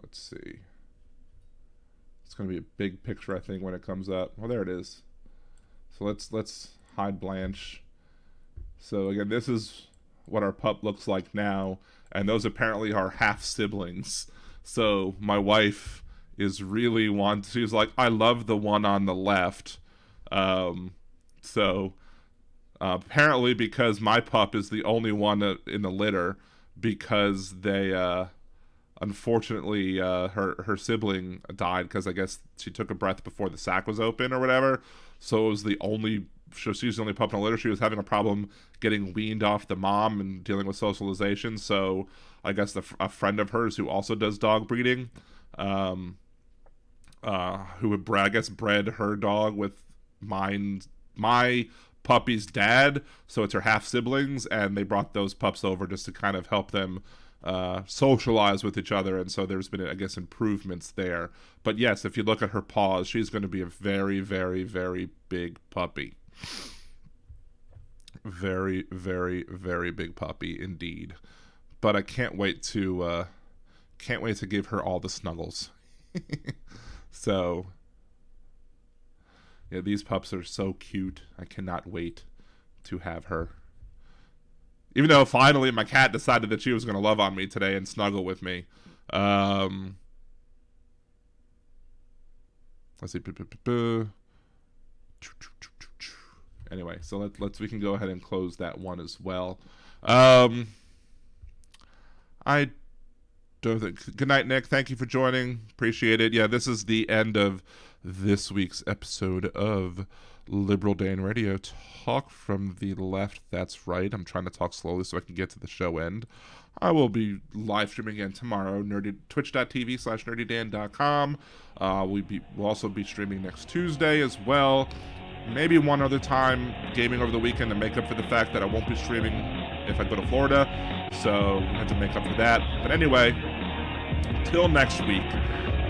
Let's see. It's going to be a big picture, I think, when it comes up. Well, there it is. So let's hide Blanche. So again, this is what our pup looks like now, and those apparently are half siblings. So my wife is really she's like, I love the one on the left. Apparently because my pup is the only one in the litter, because they unfortunately her sibling died because I guess she took a breath before the sack was open or whatever. So it was she's the only pup in the litter. She was having a problem getting weaned off the mom and dealing with socialization. So I guess a friend of hers who also does dog breeding, who would bred her dog with my puppy's dad. So it's her half siblings, and they brought those pups over just to kind of help them socialize with each other. And so there's been, I guess, improvements there. But yes, if you look at her paws, she's going to be a very, very, very big puppy. Very, very, very big puppy indeed. But I can't wait to give her all the snuggles. So yeah, these pups are so cute. I cannot wait to have her. Even though finally my cat decided that she was going to love on me today and snuggle with me. Let's see. Anyway, so we can go ahead and close that one as well. I don't think. Good night, Nick. Thank you for joining. Appreciate it. Yeah, this is the end of this week's episode of Liberal Dan Radio. Talk from the left. That's right. I'm trying to talk slowly so I can get to the show end. I will be live streaming again tomorrow. Twitch.tv/nerdydan.com. We'll also be streaming next Tuesday as well. Maybe one other time gaming over the weekend to make up for the fact that I won't be streaming if I go to Florida. So I have to make up for that. But anyway, till next week,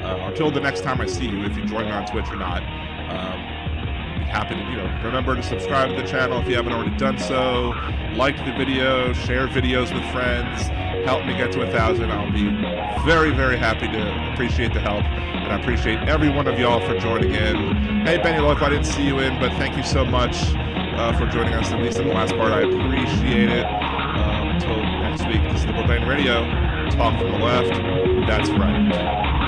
until the next time I see you, if you join me on Twitch or not, be happy to, remember to subscribe to the channel if you haven't already done so. Like the video, share videos with friends, help me get to 1,000. I'll be very, very happy to appreciate the help. And I appreciate every one of y'all for joining in. Hey, Benny Loco, I didn't see you in, but thank you so much for joining us, at least in the last part. I appreciate it. Until next week, this is Liberal Dan Radio. Talk from the left. That's right.